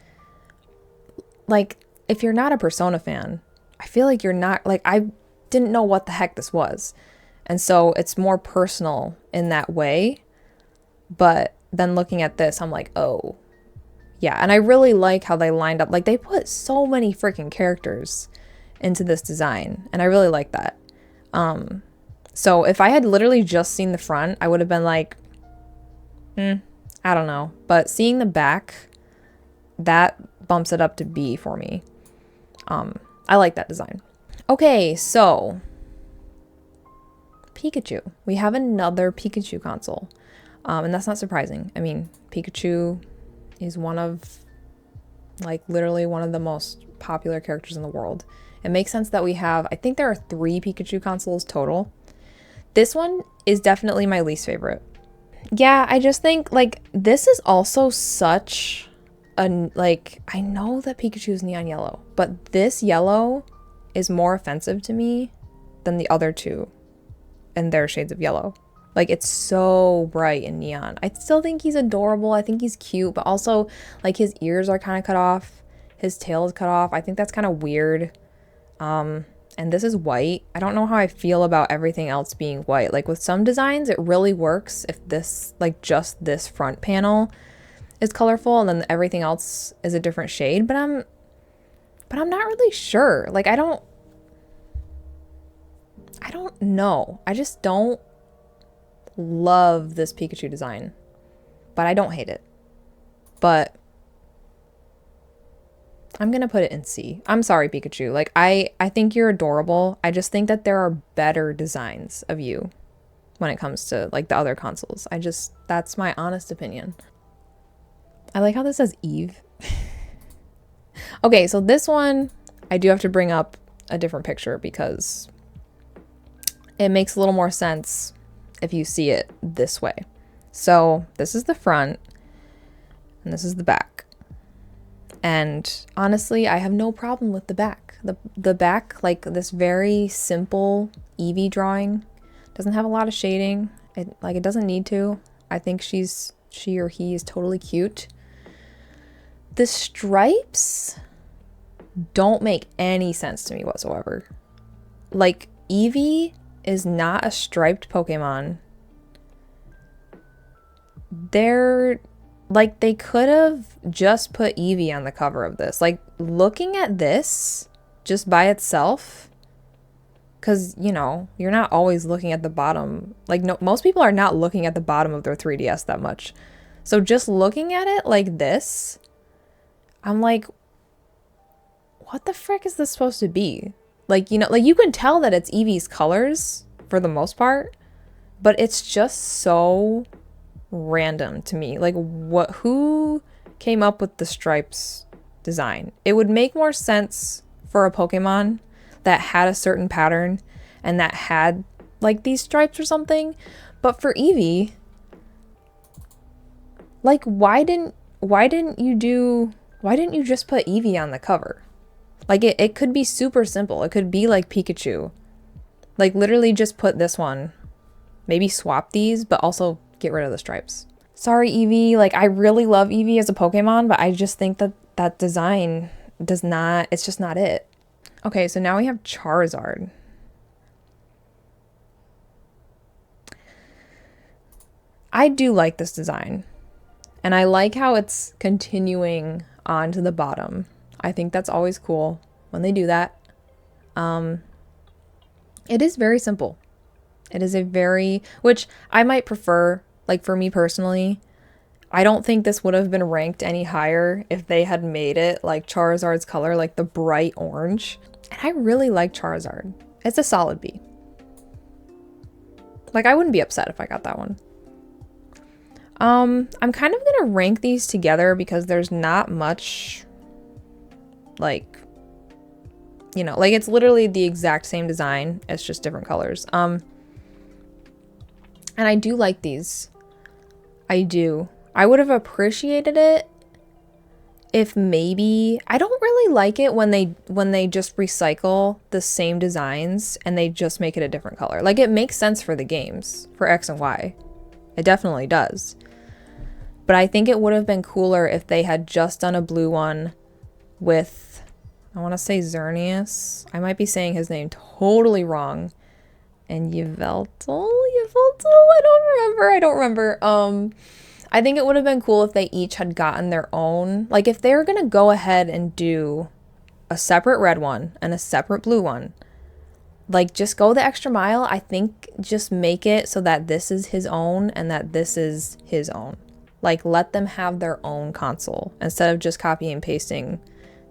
like, if you're not a Persona fan, I feel like you're not, like, I didn't know what the heck this was. And so it's more personal in that way. But then looking at this, I'm like, oh, yeah. And I really like how they lined up. Like they put so many freaking characters into this design. And I really like that. So if I had literally just seen the front, I would have been like, I don't know. But seeing the back, that bumps it up to B for me. I like that design. Okay, so Pikachu. We have another Pikachu console. And that's not surprising. I mean, Pikachu is one of, like, literally one of the most popular characters in the world. It makes sense that we have, I think there are 3 Pikachu consoles total. This one is definitely my least favorite. Yeah, I just think, like, this is also such a, like, I know that Pikachu is neon yellow, but this yellow is more offensive to me than the other two and their shades of yellow. Like, it's so bright and neon. I still think he's adorable. I think he's cute, but also, like, his ears are kind of cut off. His tail is cut off. I think that's kind of weird. And this is white. I don't know how I feel about everything else being white. Like, with some designs, it really works if this, like, just this front panel is colorful and then everything else is a different shade. But I'm not really sure. Like, I don't know. I just don't love this Pikachu design, but I don't hate it. But I'm gonna put it in C. I'm sorry, Pikachu. Like, I think you're adorable. I just think that there are better designs of you when it comes to, like, the other consoles. That's my honest opinion. I like how this says Eve. Okay, so this one, I do have to bring up a different picture because it makes a little more sense if you see it this way. So this is the front and this is the back. And honestly, I have no problem with the back. The back, like, this very simple Eevee drawing, doesn't have a lot of shading. It doesn't need to. I think she or he is totally cute. The stripes don't make any sense to me whatsoever. Like, Eevee is not a striped Pokemon. They could have just put Eevee on the cover of this. Like, looking at this just by itself, because, you know, you're not always looking at the bottom. Like, no, most people are not looking at the bottom of their 3DS that much. So just looking at it like this, I'm like, what the frick is this supposed to be? Like, you know, like, you can tell that it's Eevee's colors for the most part, but it's just so random to me. Like, who came up with the stripes design? It would make more sense for a Pokemon that had a certain pattern and that had, like, these stripes or something. But for Eevee, like, why didn't you just put Eevee on the cover? Like, it could be super simple. It could be like Pikachu. Like, literally just put this one. Maybe swap these, but also get rid of the stripes. Sorry, Eevee. Like, I really love Eevee as a Pokemon, but I just think that that design does not, it's just not it. Okay, so now we have Charizard. I do like this design. And I like how it's continuing on to the bottom. I think that's always cool when they do that. It is very simple. It is a very, which I might prefer, like for me personally, I don't think this would have been ranked any higher if they had made it like Charizard's color, like the bright orange. And I really like Charizard. It's a solid B. Like, I wouldn't be upset if I got that one. I'm kind of gonna rank these together because there's not much, like, you know, like it's literally the exact same design. It's just different colors. And I do like these. I do. I would have appreciated it if maybe, I don't really like it when they just recycle the same designs and they just make it a different color. Like, it makes sense for the games, for X and Y. It definitely does. But I think it would have been cooler if they had just done a blue one with, I want to say Xerneas. I might be saying his name totally wrong. And Yveltal? I don't remember. I think it would have been cool if they each had gotten their own. Like, if they're going to go ahead and do a separate red one and a separate blue one, like, just go the extra mile. I think just make it so that this is his own and that this is his own. Like, let them have their own console instead of just copying and pasting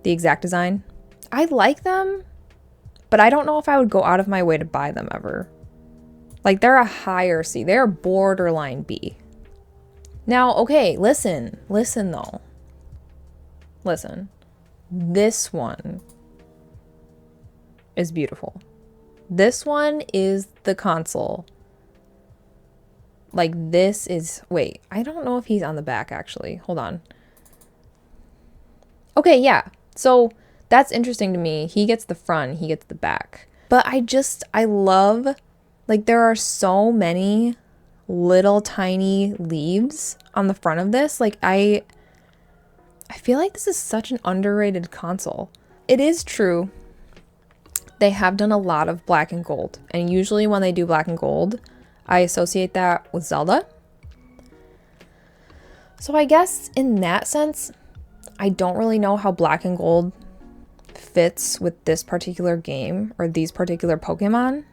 the exact design. I like them, but I don't know if I would go out of my way to buy them ever. Like, they're a higher C. They're borderline B. Now, okay, listen though. Listen. This one is beautiful. This one is the console. Like, this is, wait, I don't know if he's on the back actually. Hold on. Okay, yeah. So that's interesting to me. He gets the front, he gets the back. But I love, like, there are so many little tiny leaves on the front of this. Like, I feel like this is such an underrated console. It is true. They have done a lot of black and gold. And usually when they do black and gold, I associate that with Zelda. So I guess in that sense, I don't really know how black and gold fits with this particular game or these particular Pokemon,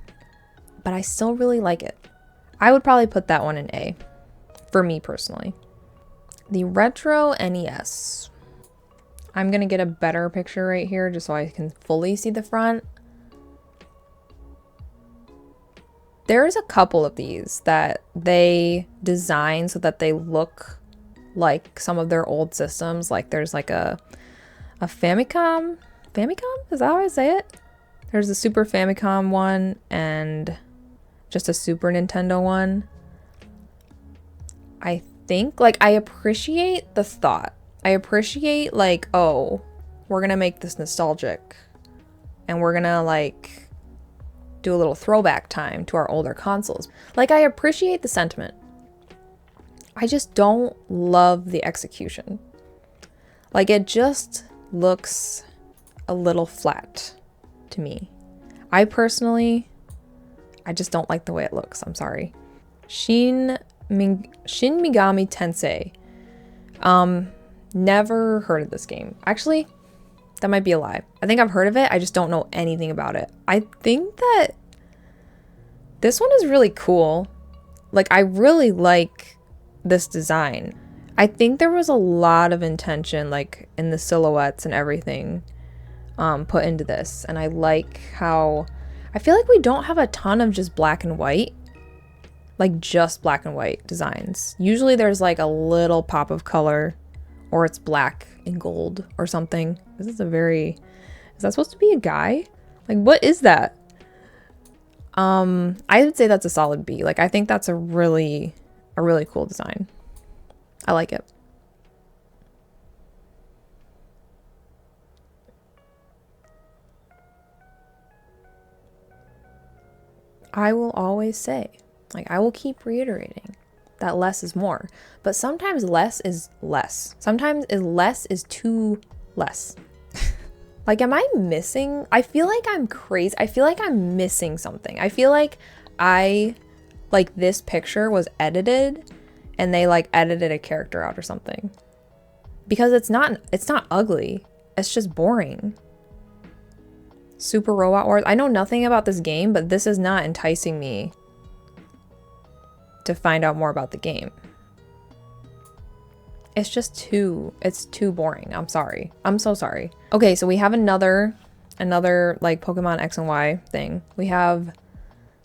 but I still really like it. I would probably put that one in A, for me personally. The Retro NES. I'm gonna get a better picture right here just so I can fully see the front. There's a couple of these that they design so that they look like some of their old systems. Like, there's like a Famicom? Is that how I say it? There's a Super Famicom one and just a Super Nintendo one. I think, like, I appreciate the thought. I appreciate, like, oh, we're gonna make this nostalgic and we're gonna, like, do a little throwback time to our older consoles. Like, I appreciate the sentiment. I just don't love the execution. Like, it just looks a little flat to me. I personally, I just don't like the way it looks. I'm sorry. Shin Megami Tensei. Never heard of this game. Actually, that might be a lie. I think I've heard of it. I just don't know anything about it. I think that this one is really cool. Like, I really like this design. I think there was a lot of intention, like, in the silhouettes and everything put into this. And I like how, I feel like we don't have a ton of just black and white. Like, just black and white designs. Usually there's like a little pop of color, or it's black and gold or something. This is is that supposed to be a guy? Like, what is that? I would say that's a solid B. Like, I think that's a really cool design. I like it. I will always say, like, I will keep reiterating, that less is more. But sometimes less is less. Sometimes less is too less. Like, am I missing? I feel like I'm crazy. I feel like I'm missing something. I feel like this picture was edited and they like edited a character out or something. Because it's not ugly. It's just boring. Super Robot Wars. I know nothing about this game, but this is not enticing me to find out more about the game. It's just too boring. I'm sorry. I'm so sorry. Okay, so we have another like Pokemon X and Y thing. We have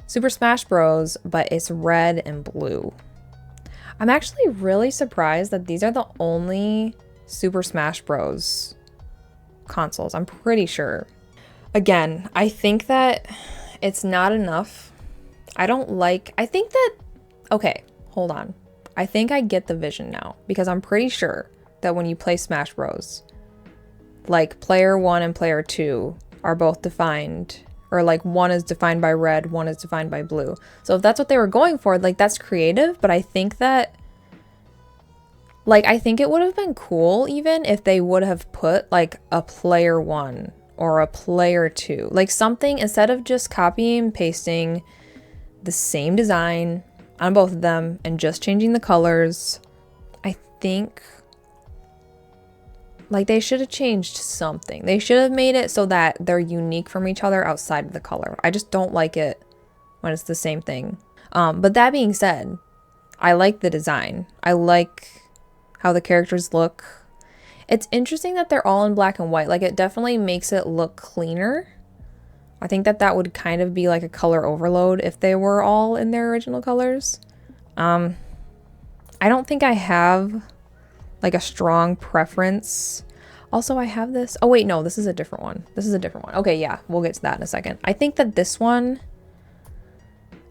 Super Smash Bros, but it's red and blue. I'm actually really surprised that these are the only Super Smash Bros consoles. I'm pretty sure. Again, I think that it's not enough. Okay, hold on. I think I get the vision now, because I'm pretty sure that when you play Smash Bros, like player 1 and player 2 are both defined, or like one is defined by red, one is defined by blue. So if that's what they were going for, like that's creative, but I think that I think it would have been cool even if they would have put like a player 1 or a player 2, like something, instead of just copying and pasting the same design on both of them and just changing the colors. I think like they should have changed something. They should have made it so that they're unique from each other outside of the color. I just don't like it when it's the same thing. But that being said, I like the design. I like how the characters look. It's interesting that they're all in black and white. Like, it definitely makes it look cleaner. I think that would kind of be like a color overload if they were all in their original colors. I don't think I have like a strong preference. Also, I have this. Oh wait, no, this is a different one. This is a different one. Okay, yeah, we'll get to that in a second. I think that this one,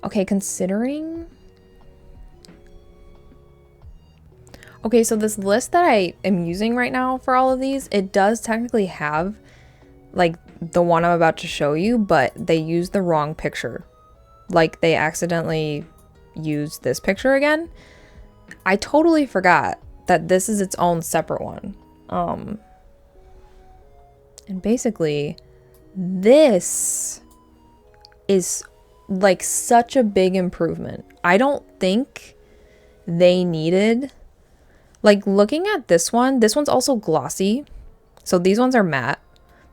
okay, considering. Okay, so this list that I am using right now for all of these, it does technically have like the one I'm about to show you, but they used the wrong picture. Like, they accidentally used this picture again. I totally forgot that this is its own separate one. And basically, this is like such a big improvement. I don't think they needed, like, looking at this one's also glossy. So these ones are matte.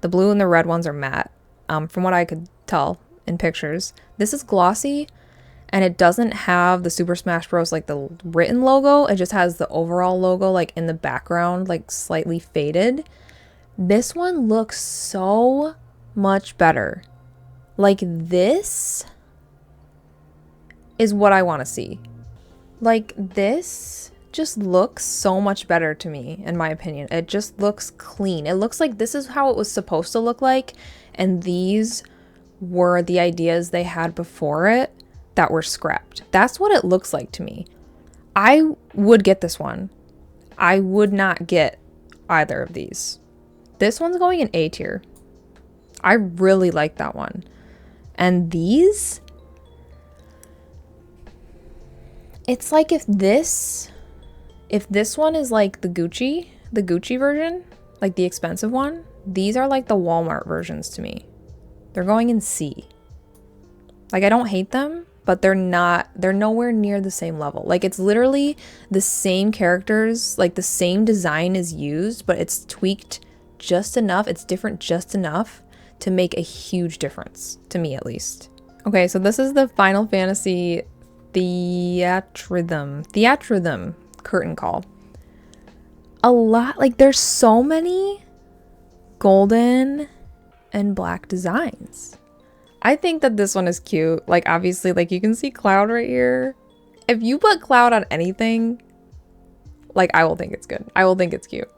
The blue and the red ones are matte, from what I could tell in pictures. This is glossy, and it doesn't have the Super Smash Bros. Like the written logo. It just has the overall logo like in the background, like slightly faded. This one looks so much better. Like, this is what I want to see. Like, this just looks so much better to me, in my opinion. It just looks clean. It looks like this is how it was supposed to look like, and these were the ideas they had before it that were scrapped. That's what it looks like to me. I would get this one. I would not get either of these. This one's going in A tier. I really like that one. And these, it's like if this one is like the Gucci version, like the expensive one, these are like the Walmart versions to me. They're going in C. Like, I don't hate them, but they're nowhere near the same level. Like, it's literally the same characters, like the same design is used, but it's tweaked just enough. It's different just enough to make a huge difference, to me at least. Okay, so this is the Final Fantasy Theatrhythm curtain call. A lot, like, there's so many golden and black designs. I think that this one is cute. Like, obviously, like, you can see Cloud right here. If you put Cloud on anything, like, I will think it's good. I will think it's cute.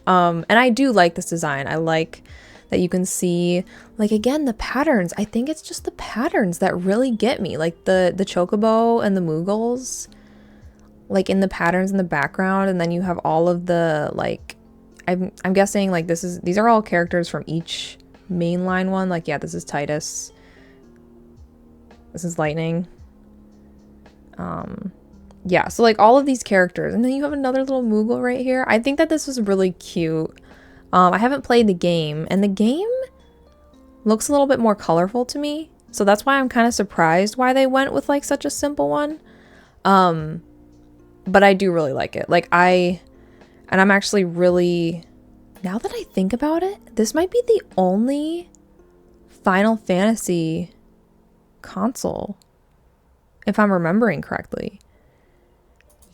And I do like this design. I like that you can see, like, again, the patterns. I think it's just the patterns that really get me. Like, the Chocobo and the Moogles, like, in the patterns in the background. And then you have all of the, like, I'm guessing, like, these are all characters from each mainline one. Like, yeah, this is Titus. This is Lightning. yeah, so like all of these characters, and then you have another little Moogle right here. I think that this was really cute. I haven't played the game, and the game looks a little bit more colorful to me, so that's why I'm kind of surprised why they went with like such a simple one. But I do really like it. Like I'm actually really, now that I think about it, this might be the only Final Fantasy console, if I'm remembering correctly.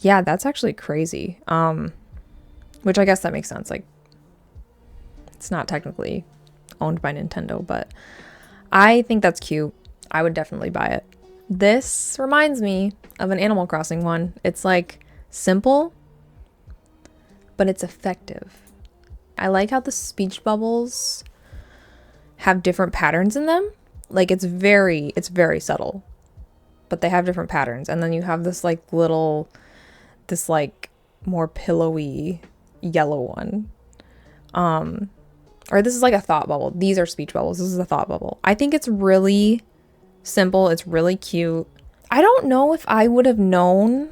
Yeah, that's actually crazy. Which I guess that makes sense. Like, it's not technically owned by Nintendo, but I think that's cute. I would definitely buy it. This reminds me of an Animal Crossing one. It's like simple, but it's effective. I like how the speech bubbles have different patterns in them. Like it's very subtle, but they have different patterns. And then you have this like little, this like more pillowy yellow one. Or this is like a thought bubble. These are speech bubbles. This is a thought bubble. I think it's really simple. It's really cute. I don't know if I would have known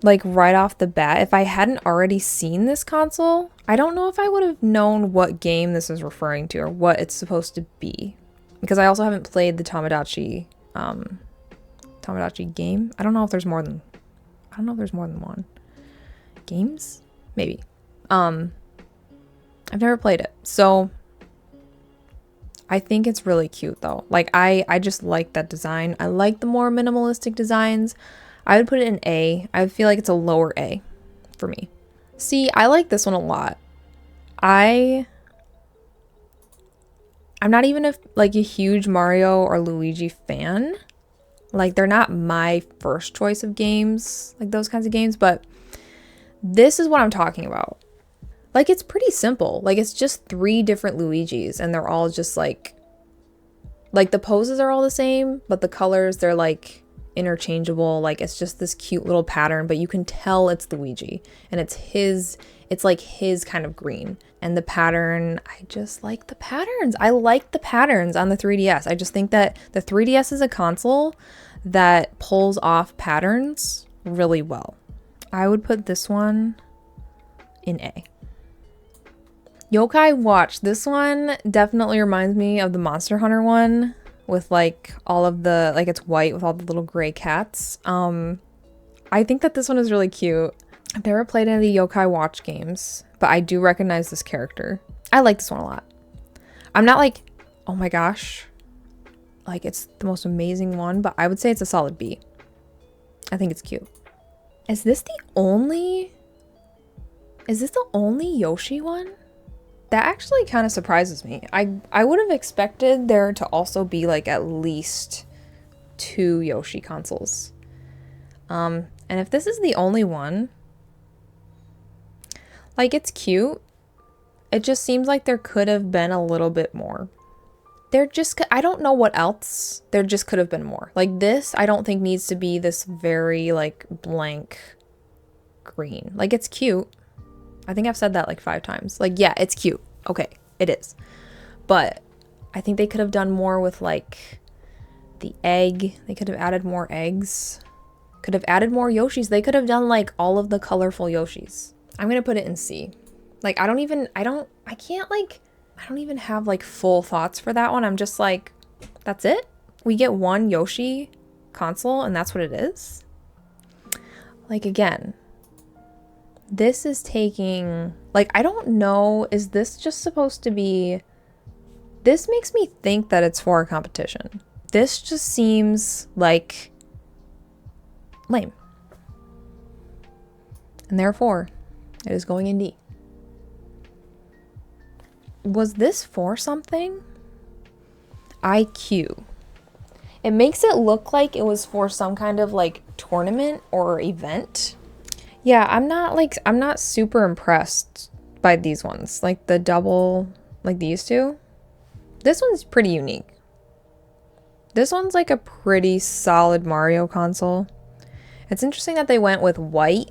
like right off the bat if I hadn't already seen this console. I don't know if I would have known what game this is referring to or what it's supposed to be, because I also haven't played the Tamagotchi game. I don't know if there's more than one games, maybe. I've never played it, so I think it's really cute though. Like I just like that design. I like the more minimalistic designs. I would put it in A. I feel like it's a lower A for me. See, I like this one a lot. I'm not even a huge Mario or Luigi fan. Like they're not my first choice of games, like those kinds of games, but this is what I'm talking about. Like it's pretty simple. Like it's just 3 different Luigis and they're all just like the poses are all the same, but the colors, they're like interchangeable. Like it's just this cute little pattern, but you can tell it's Luigi and it's like his kind of green. And the pattern, I just like the patterns. I like the patterns on the 3DS. I just think that the 3DS is a console that pulls off patterns really well. I would put this one in A. Yokai Watch. This one definitely reminds me of the Monster Hunter one with like all of the, like it's white with all the little gray cats. I think that this one is really cute. I've never played any of the Yokai Watch games, but I do recognize this character. I like this one a lot. I'm not like, oh my gosh, like it's the most amazing one, but I would say it's a solid B. I think it's cute. Is this the only Yoshi one? That actually kind of surprises me. I would have expected there to also be like at least 2 Yoshi consoles. And if this is the only one, like it's cute. It just seems like there could have been a little bit more. I don't know what else. There just could have been more. Like this, I don't think needs to be this very like blank green. Like it's cute. I think I've said that like 5 times. Like, yeah, it's cute. Okay, it is. But I think they could have done more with like the egg. They could have added more eggs. Could have added more Yoshis. They could have done like all of the colorful Yoshis. I'm going to put it in C. Like, I don't even have like full thoughts for that one. I'm just like, that's it? We get 1 Yoshi console and that's what it is? Like, again, this is taking, like, I don't know, is this just supposed to be, this makes me think that it's for a competition. This just seems like lame. And therefore, it is going in D. Was this for something? IQ. It makes it look like it was for some kind of like tournament or event. Yeah, I'm not super impressed by these ones. Like the double, like these two. This one's pretty unique. This one's like a pretty solid Mario console. It's interesting that they went with white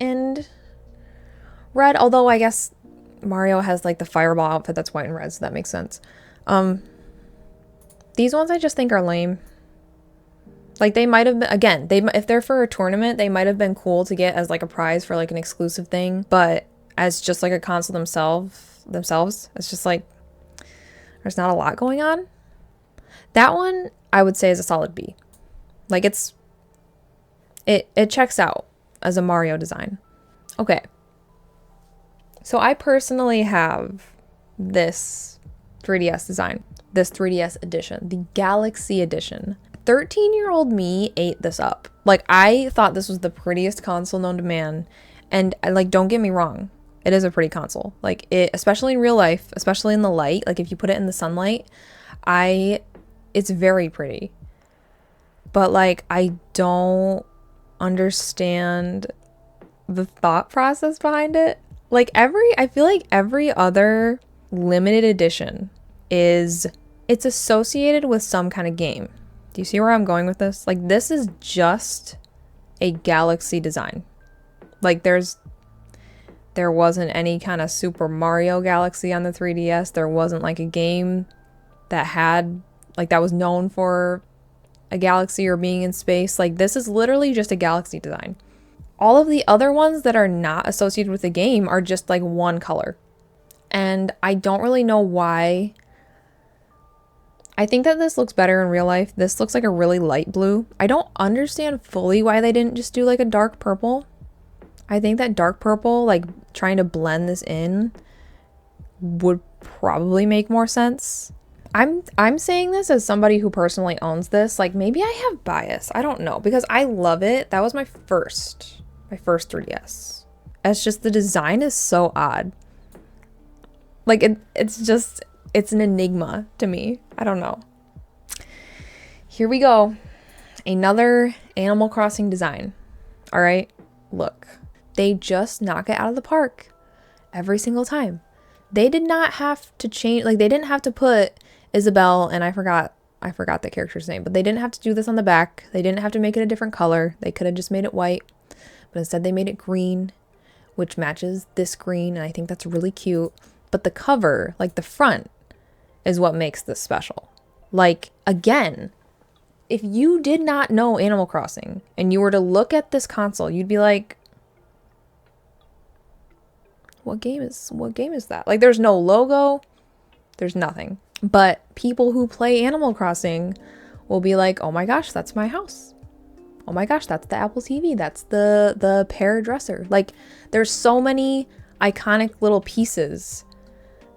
and red, although I guess Mario has like the fireball outfit that's white and red, so that makes sense. These ones I just think are lame. Like they might have been, again, if they're for a tournament, they might have been cool to get as like a prize for like an exclusive thing, but as just like a console themselves, it's just like there's not a lot going on. That one I would say is a solid B. Like it checks out as a Mario design. Okay. So I personally have this 3DS design, this 3DS edition, the Galaxy edition. 13-year-old me ate this up. Like, I thought this was the prettiest console known to man. And, like, don't get me wrong. It is a pretty console. Like, it, especially in real life, especially in the light, like, if you put it in the sunlight, it's very pretty. But, like, I don't understand the thought process behind it. Like, I feel like every other limited edition it's associated with some kind of game. Do you see where I'm going with this? Like, this is just a Galaxy design. Like, there wasn't any kind of Super Mario Galaxy on the 3DS. There wasn't like a game that had, like, that was known for a galaxy or being in space. Like, this is literally just a Galaxy design. All of the other ones that are not associated with the game are just like one color. And I don't really know why. I think that this looks better in real life. This looks like a really light blue. I don't understand fully why they didn't just do like a dark purple. I think that dark purple, like trying to blend this in, would probably make more sense. I'm saying this as somebody who personally owns this. Like, maybe I have bias. I don't know, because I love it. That was my first 3DS. It's just the design is so odd. Like, it's an enigma to me. I don't know. Here we go. Another Animal Crossing design. All right, look. They just knock it out of the park every single time. They did not have to change, like, they didn't have to put Isabelle, and I forgot the character's name, but they didn't have to do this on the back. They didn't have to make it a different color. They could have just made it white, but instead they made it green, which matches this green, and I think that's really cute. But the cover, like the front, is what makes this special. Like, again, if you did not know Animal Crossing and you were to look at this console, you'd be like, what game is that? Like, there's no logo, there's nothing. But people who play Animal Crossing will be like, oh my gosh, that's my house. Oh my gosh, that's the Apple TV. That's the pear dresser. Like, there's so many iconic little pieces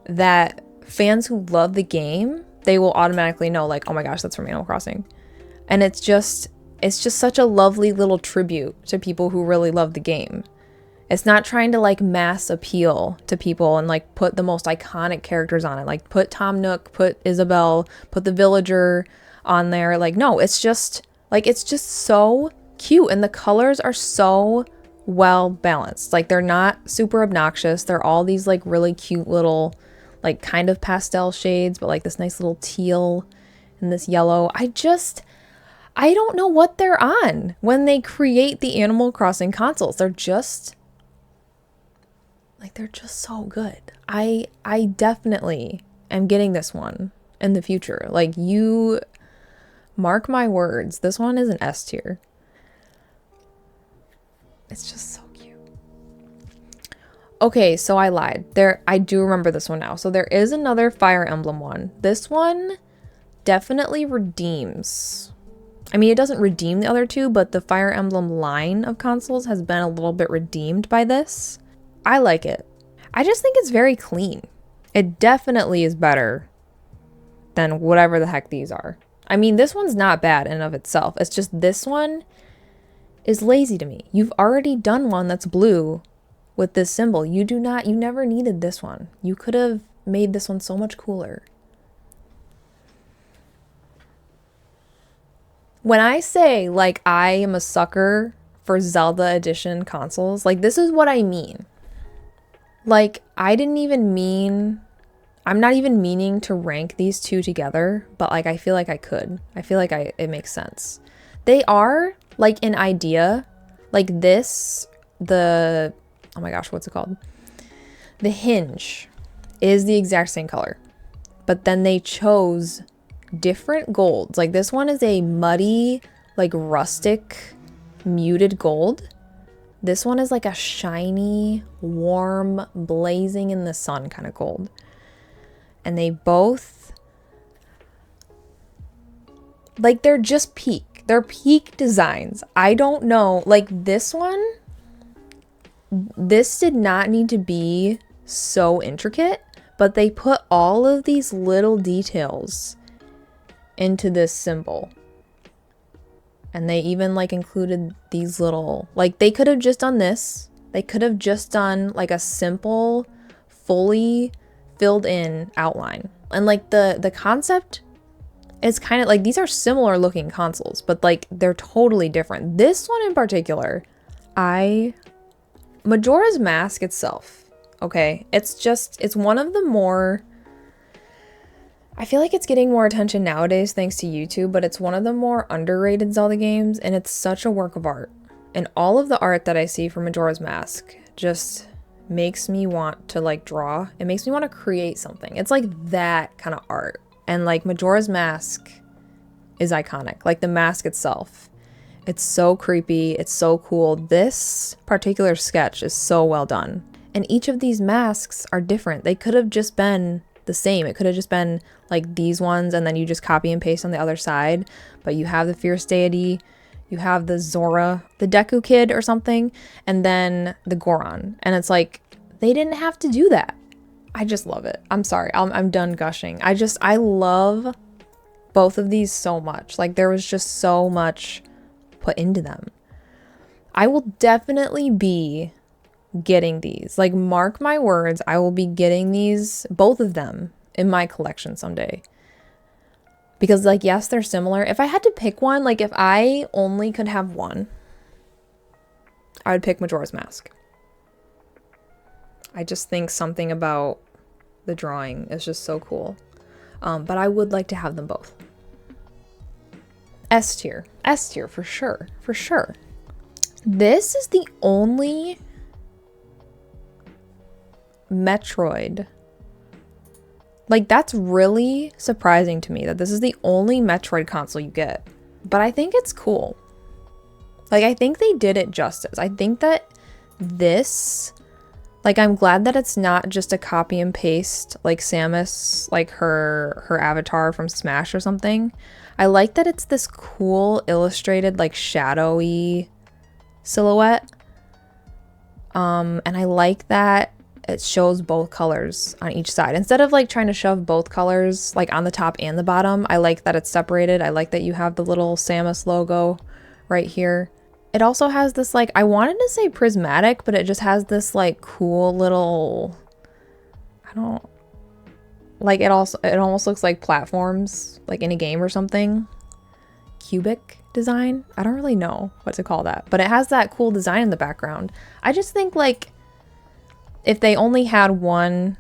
that fans who love the game, they will automatically know, like, oh my gosh, that's from Animal Crossing. And it's just such a lovely little tribute to people who really love the game. It's not trying to like mass appeal to people and like put the most iconic characters on it. Like, put Tom Nook, put Isabelle, put the villager on there. Like, no, it's just so cute, and the colors are so well balanced. Like, they're not super obnoxious. They're all these like really cute little like kind of pastel shades, but like this nice little teal and this yellow. I don't know what they're on when they create the Animal Crossing consoles. They're just so good. I definitely am getting this one in the future. Like, you mark my words, this one is an S tier. It's just so cute. Okay, so I lied. I do remember this one now. So there is another Fire Emblem one. This one definitely redeems. I mean, it doesn't redeem the other two, but the Fire Emblem line of consoles has been a little bit redeemed by this. I like it. I just think it's very clean. It definitely is better than whatever the heck these are. I mean, this one's not bad in and of itself. It's just this one is lazy to me. You've already done one that's blue with this symbol. You never needed this one. You could have made this one so much cooler. When I say, like, I am a sucker for Zelda edition consoles, like, this is what I mean. Like, I'm not even meaning to rank these two together, but like, I feel like I could. I feel like it makes sense. They are like an idea, like this, oh my gosh, what's it called? The hinge is the exact same color, but then they chose different golds. Like, this one is a muddy like rustic muted gold. This one is like a shiny, warm, blazing in the sun kind of gold. And they both, like, they're just peak. They're peak designs. I don't know, like this one, this did not need to be so intricate, but they put all of these little details into this symbol. And they even like included these little, like they could have just done this. They could have just done like a simple, fully filled in outline. And like the concept is kind of like, these are similar looking consoles, but like they're totally different. This one in particular, Majora's Mask itself, okay, it's one of the more, I feel like it's getting more attention nowadays thanks to YouTube, but it's one of the more underrated Zelda games, and it's such a work of art. And all of the art that I see for Majora's Mask just makes me want to like draw. It makes me want to create something. It's like that kind of art. And like Majora's Mask is iconic. Like the mask itself. It's so creepy. It's so cool. This particular sketch is so well done. And each of these masks are different. They could have just been the same. It could have just been like these ones and then you just copy and paste on the other side. But you have the Fierce Deity, you have the Zora, the Deku Kid or something, and then the Goron. And it's like, they didn't have to do that. I just love it. I'm sorry. I'm done gushing. I love both of these so much. Like there was just so much put into them. I will definitely be getting these. Like mark my words, I will be getting these, both of them, in my collection someday. Because like, yes, they're similar. If I had to pick one, like if I only could have one, I would pick Majora's Mask. I just think something about the drawing is just so cool. But I would like to have them both. S tier. S tier for sure. For sure. This is the only Metroid. Like that's really surprising to me that this is the only Metroid console you get. But I think it's cool. Like I think they did it justice. I think that this, like I'm glad that it's not just a copy and paste like Samus, like her avatar from Smash or something. I like that it's this cool illustrated like shadowy silhouette. And I like that it shows both colors on each side. Instead of like trying to shove both colors like on the top and the bottom, I like that it's separated. I like that you have the little Samus logo right here. It also has this like, I wanted to say prismatic, but it just has this like cool little, I don't, like it almost looks like platforms like in a game or something. Cubic design? I don't really know what to call that, but it has that cool design in the background. I just think like if they only had one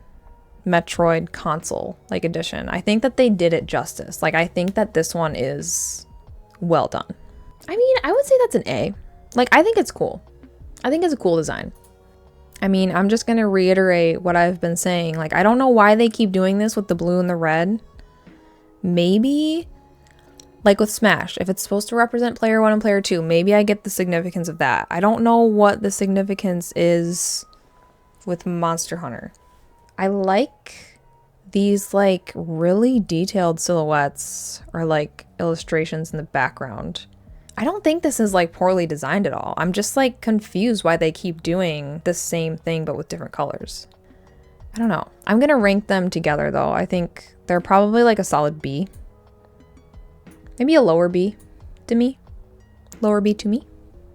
Metroid console like edition, I think that they did it justice. Like I think that this one is well done. I mean, I would say that's an A. Like I think it's cool. I think it's a cool design. I mean, I'm just gonna reiterate what I've been saying. Like I don't know why they keep doing this with the blue and the red. Maybe like with Smash, if it's supposed to represent player 1 and player 2, maybe I get the significance of that. I don't know what the significance is with Monster Hunter. I like these like really detailed silhouettes or like illustrations in the background. I don't think this is like poorly designed at all. I'm just like confused why they keep doing the same thing but with different colors. I don't know. I'm gonna rank them together though. I think they're probably like a solid B. Maybe a lower B to me. Lower B to me.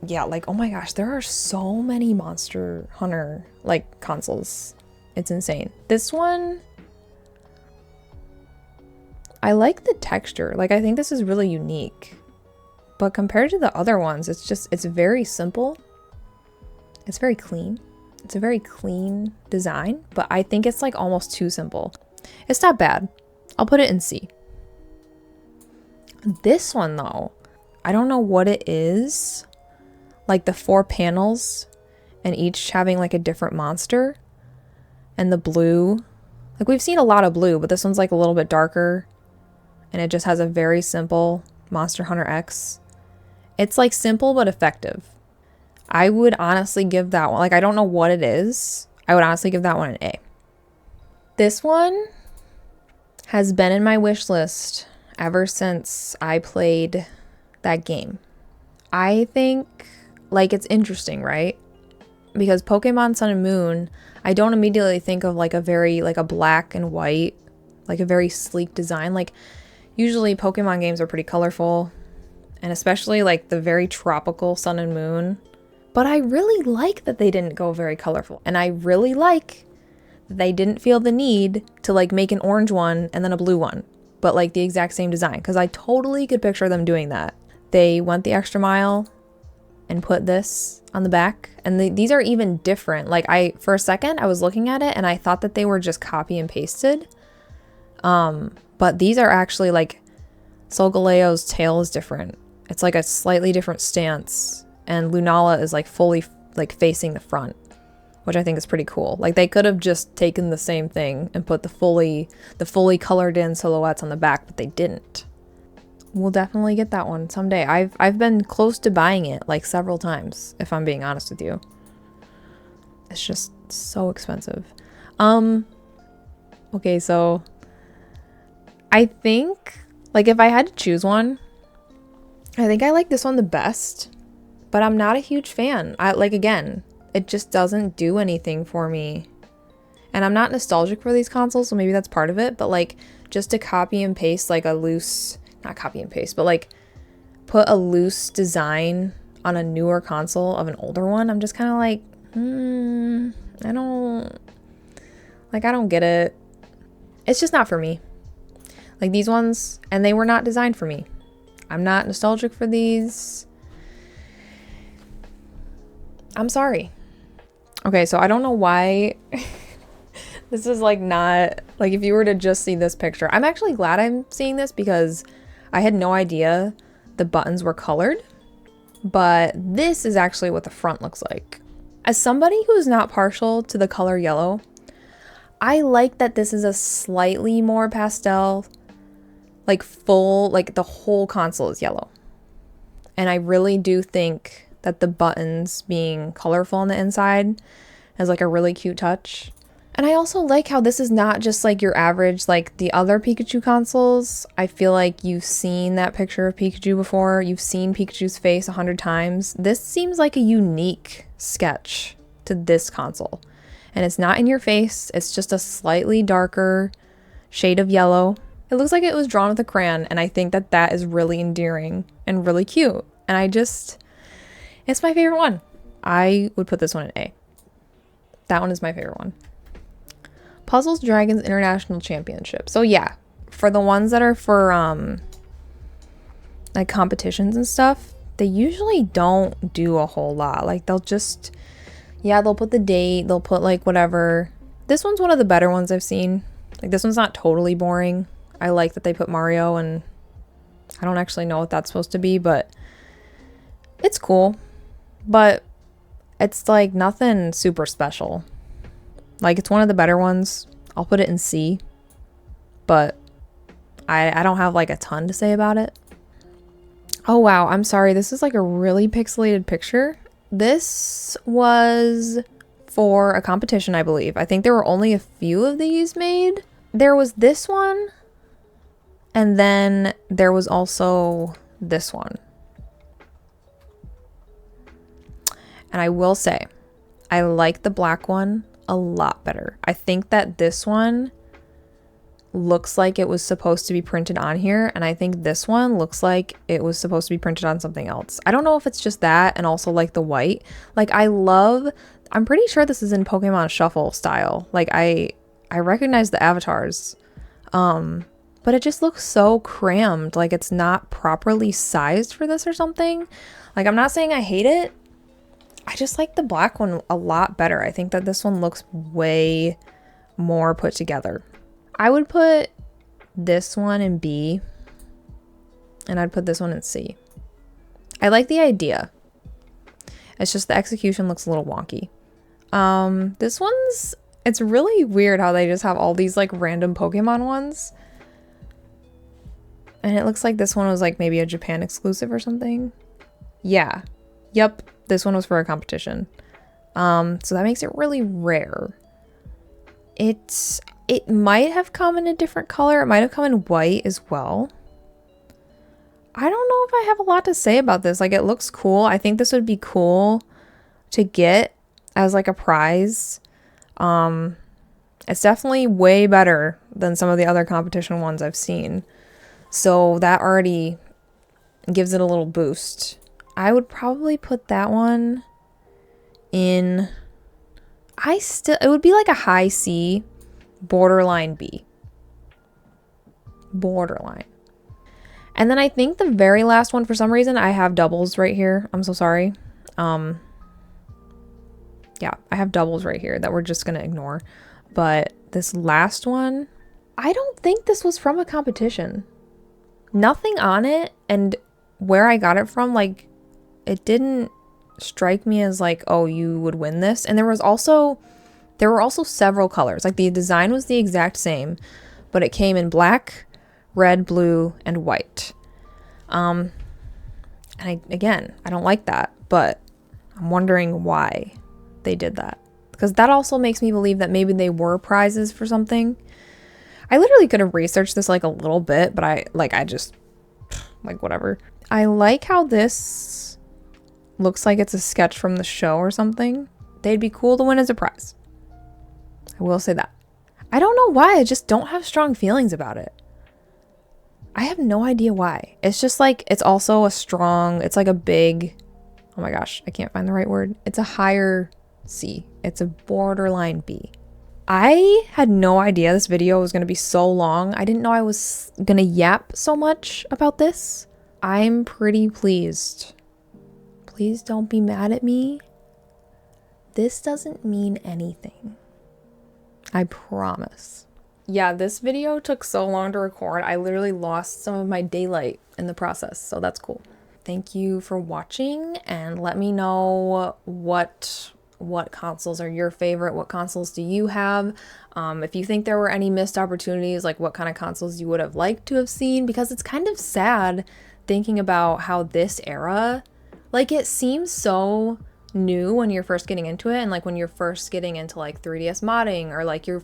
Yeah, like, oh my gosh, there are so many Monster Hunter, like, consoles. It's insane. This one, I like the texture. Like, I think this is really unique. But compared to the other ones, it's very simple. It's very clean. It's a very clean design, but I think it's, like, almost too simple. It's not bad. I'll put it in C. This one, though, I don't know what it is. Like the 4 panels and each having like a different monster, and the blue, like we've seen a lot of blue, but this one's like a little bit darker and it just has a very simple Monster Hunter X. It's like simple but effective. I would honestly give that one, like I don't know what it is. I would honestly give that one an A. This one has been in my wish list ever since I played that game. I think like it's interesting, right? Because Pokemon Sun and Moon, I don't immediately think of like a very like a black and white, like a very sleek design. Like usually Pokemon games are pretty colorful, and especially like the very tropical Sun and Moon. But I really like that they didn't go very colorful, and I really like that they didn't feel the need to like make an orange one and then a blue one, but like the exact same design, because I totally could picture them doing that. They went the extra mile and put this on the back, and these are even different. Like for a second I was looking at it and I thought that they were just copy and pasted, but these are actually like Solgaleo's tail is different. It's like a slightly different stance, and Lunala is like fully like facing the front, which I think is pretty cool. Like they could have just taken the same thing and put the fully colored in silhouettes on the back, but they didn't. We'll definitely get that one someday. I've been close to buying it like several times, if I'm being honest with you. It's just so expensive. Okay, so I think like if I had to choose one, I think I like this one the best, but I'm not a huge fan. Again, it just doesn't do anything for me. And I'm not nostalgic for these consoles, so maybe that's part of it, but like just to copy and paste like a loose, not copy and paste, but like put a loose design on a newer console of an older one, I'm just kind of like, I don't get it. It's just not for me. Like these ones, and they were not designed for me. I'm not nostalgic for these. I'm sorry. Okay, so I don't know why this is like not, like if you were to just see this picture, I'm actually glad I'm seeing this because I had no idea the buttons were colored, but this is actually what the front looks like. As somebody who's not partial to the color yellow, I like that this is a slightly more pastel, like full, like the whole console is yellow. And I really do think that the buttons being colorful on the inside is like a really cute touch. And I also like how this is not just like your average, like the other Pikachu consoles. I feel like you've seen that picture of Pikachu before. You've seen Pikachu's face 100 times. This seems like a unique sketch to this console. And it's not in your face. It's just a slightly darker shade of yellow. It looks like it was drawn with a crayon, and I think that that is really endearing and really cute. And it's my favorite one. I would put this one in A. That one is my favorite one. Puzzles Dragons International Championship. So yeah, for the ones that are for like competitions and stuff, they usually don't do a whole lot. Like they'll just, yeah, they'll put the date, they'll put like whatever. This one's one of the better ones I've seen. Like this one's not totally boring. I like that they put Mario, and I don't actually know what that's supposed to be, but it's cool. But it's like nothing super special. Like it's one of the better ones. I'll put it in C, but I don't have like a ton to say about it. Oh wow, I'm sorry. This is like a really pixelated picture. This was for a competition, I believe. I think there were only a few of these made. There was this one, and then there was also this one. And I will say, I like the black one a lot better. I think that this one looks like it was supposed to be printed on here, and I think this one looks like it was supposed to be printed on something else. I don't know if it's just that and also like the white. Like I'm pretty sure this is in Pokemon Shuffle style. Like I recognize the avatars. But it just looks so crammed, like it's not properly sized for this or something. Like I'm not saying I hate it. I just like the black one a lot better. I think that this one looks way more put together. I would put this one in B, and I'd put this one in C. I like the idea. It's just the execution looks a little wonky. This one's, it's really weird how they just have all these like random Pokemon ones. And it looks like this one was like maybe a Japan exclusive or something. Yeah. Yep. This one was for a competition. So that makes it really rare. It might have come in a different color. It might have come in white as well. I don't know if I have a lot to say about this. Like, it looks cool. I think this would be cool to get as like a prize. It's definitely way better than some of the other competition ones I've seen. So that already gives it a little boost. I would probably put that one in, it would be like a high C, borderline B. Borderline. And then I think the very last one, for some reason, I have doubles right here. I'm so sorry. Yeah, I have doubles right here that we're just gonna ignore. But this last one, I don't think this was from a competition. Nothing on it, and where I got it from, like, it didn't strike me as like, oh, you would win this. And there were also several colors. Like, the design was the exact same, but it came in black, red, blue, and white. And again, I don't like that, but I'm wondering why they did that, because that also makes me believe that maybe they were prizes for something. I literally could have researched this like a little bit, but I just like, whatever. I like how this looks like it's a sketch from the show or something. They'd be cool to win as a prize. I will say that. I don't know why, I just don't have strong feelings about it. I have no idea why. It's just like, it's also it's like a big, oh my gosh, I can't find the right word. It's a higher C. It's a borderline B. I had no idea this video was going to be so long. I didn't know I was going to yap so much about this. I'm pretty pleased. Please don't be mad at me. This doesn't mean anything. I promise. Yeah, this video took so long to record. I literally lost some of my daylight in the process, so that's cool. Thank you for watching, and let me know what consoles are your favorite. What consoles do you have? If you think there were any missed opportunities, like what kind of consoles you would have liked to have seen, because it's kind of sad thinking about how this era, like, it seems so new when you're first getting into it, and like when you're first getting into like 3DS modding, or like you're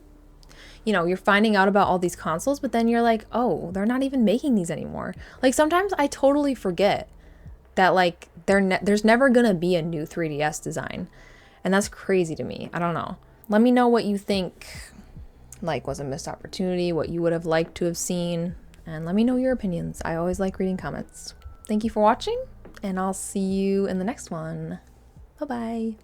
finding out about all these consoles, but then you're like, oh, they're not even making these anymore. Like, sometimes I totally forget that like there's never gonna be a new 3DS design. And that's crazy to me. I don't know. Let me know what you think like was a missed opportunity, what you would have liked to have seen, and let me know your opinions. I always like reading comments. Thank you for watching, and I'll see you in the next one. Bye-bye.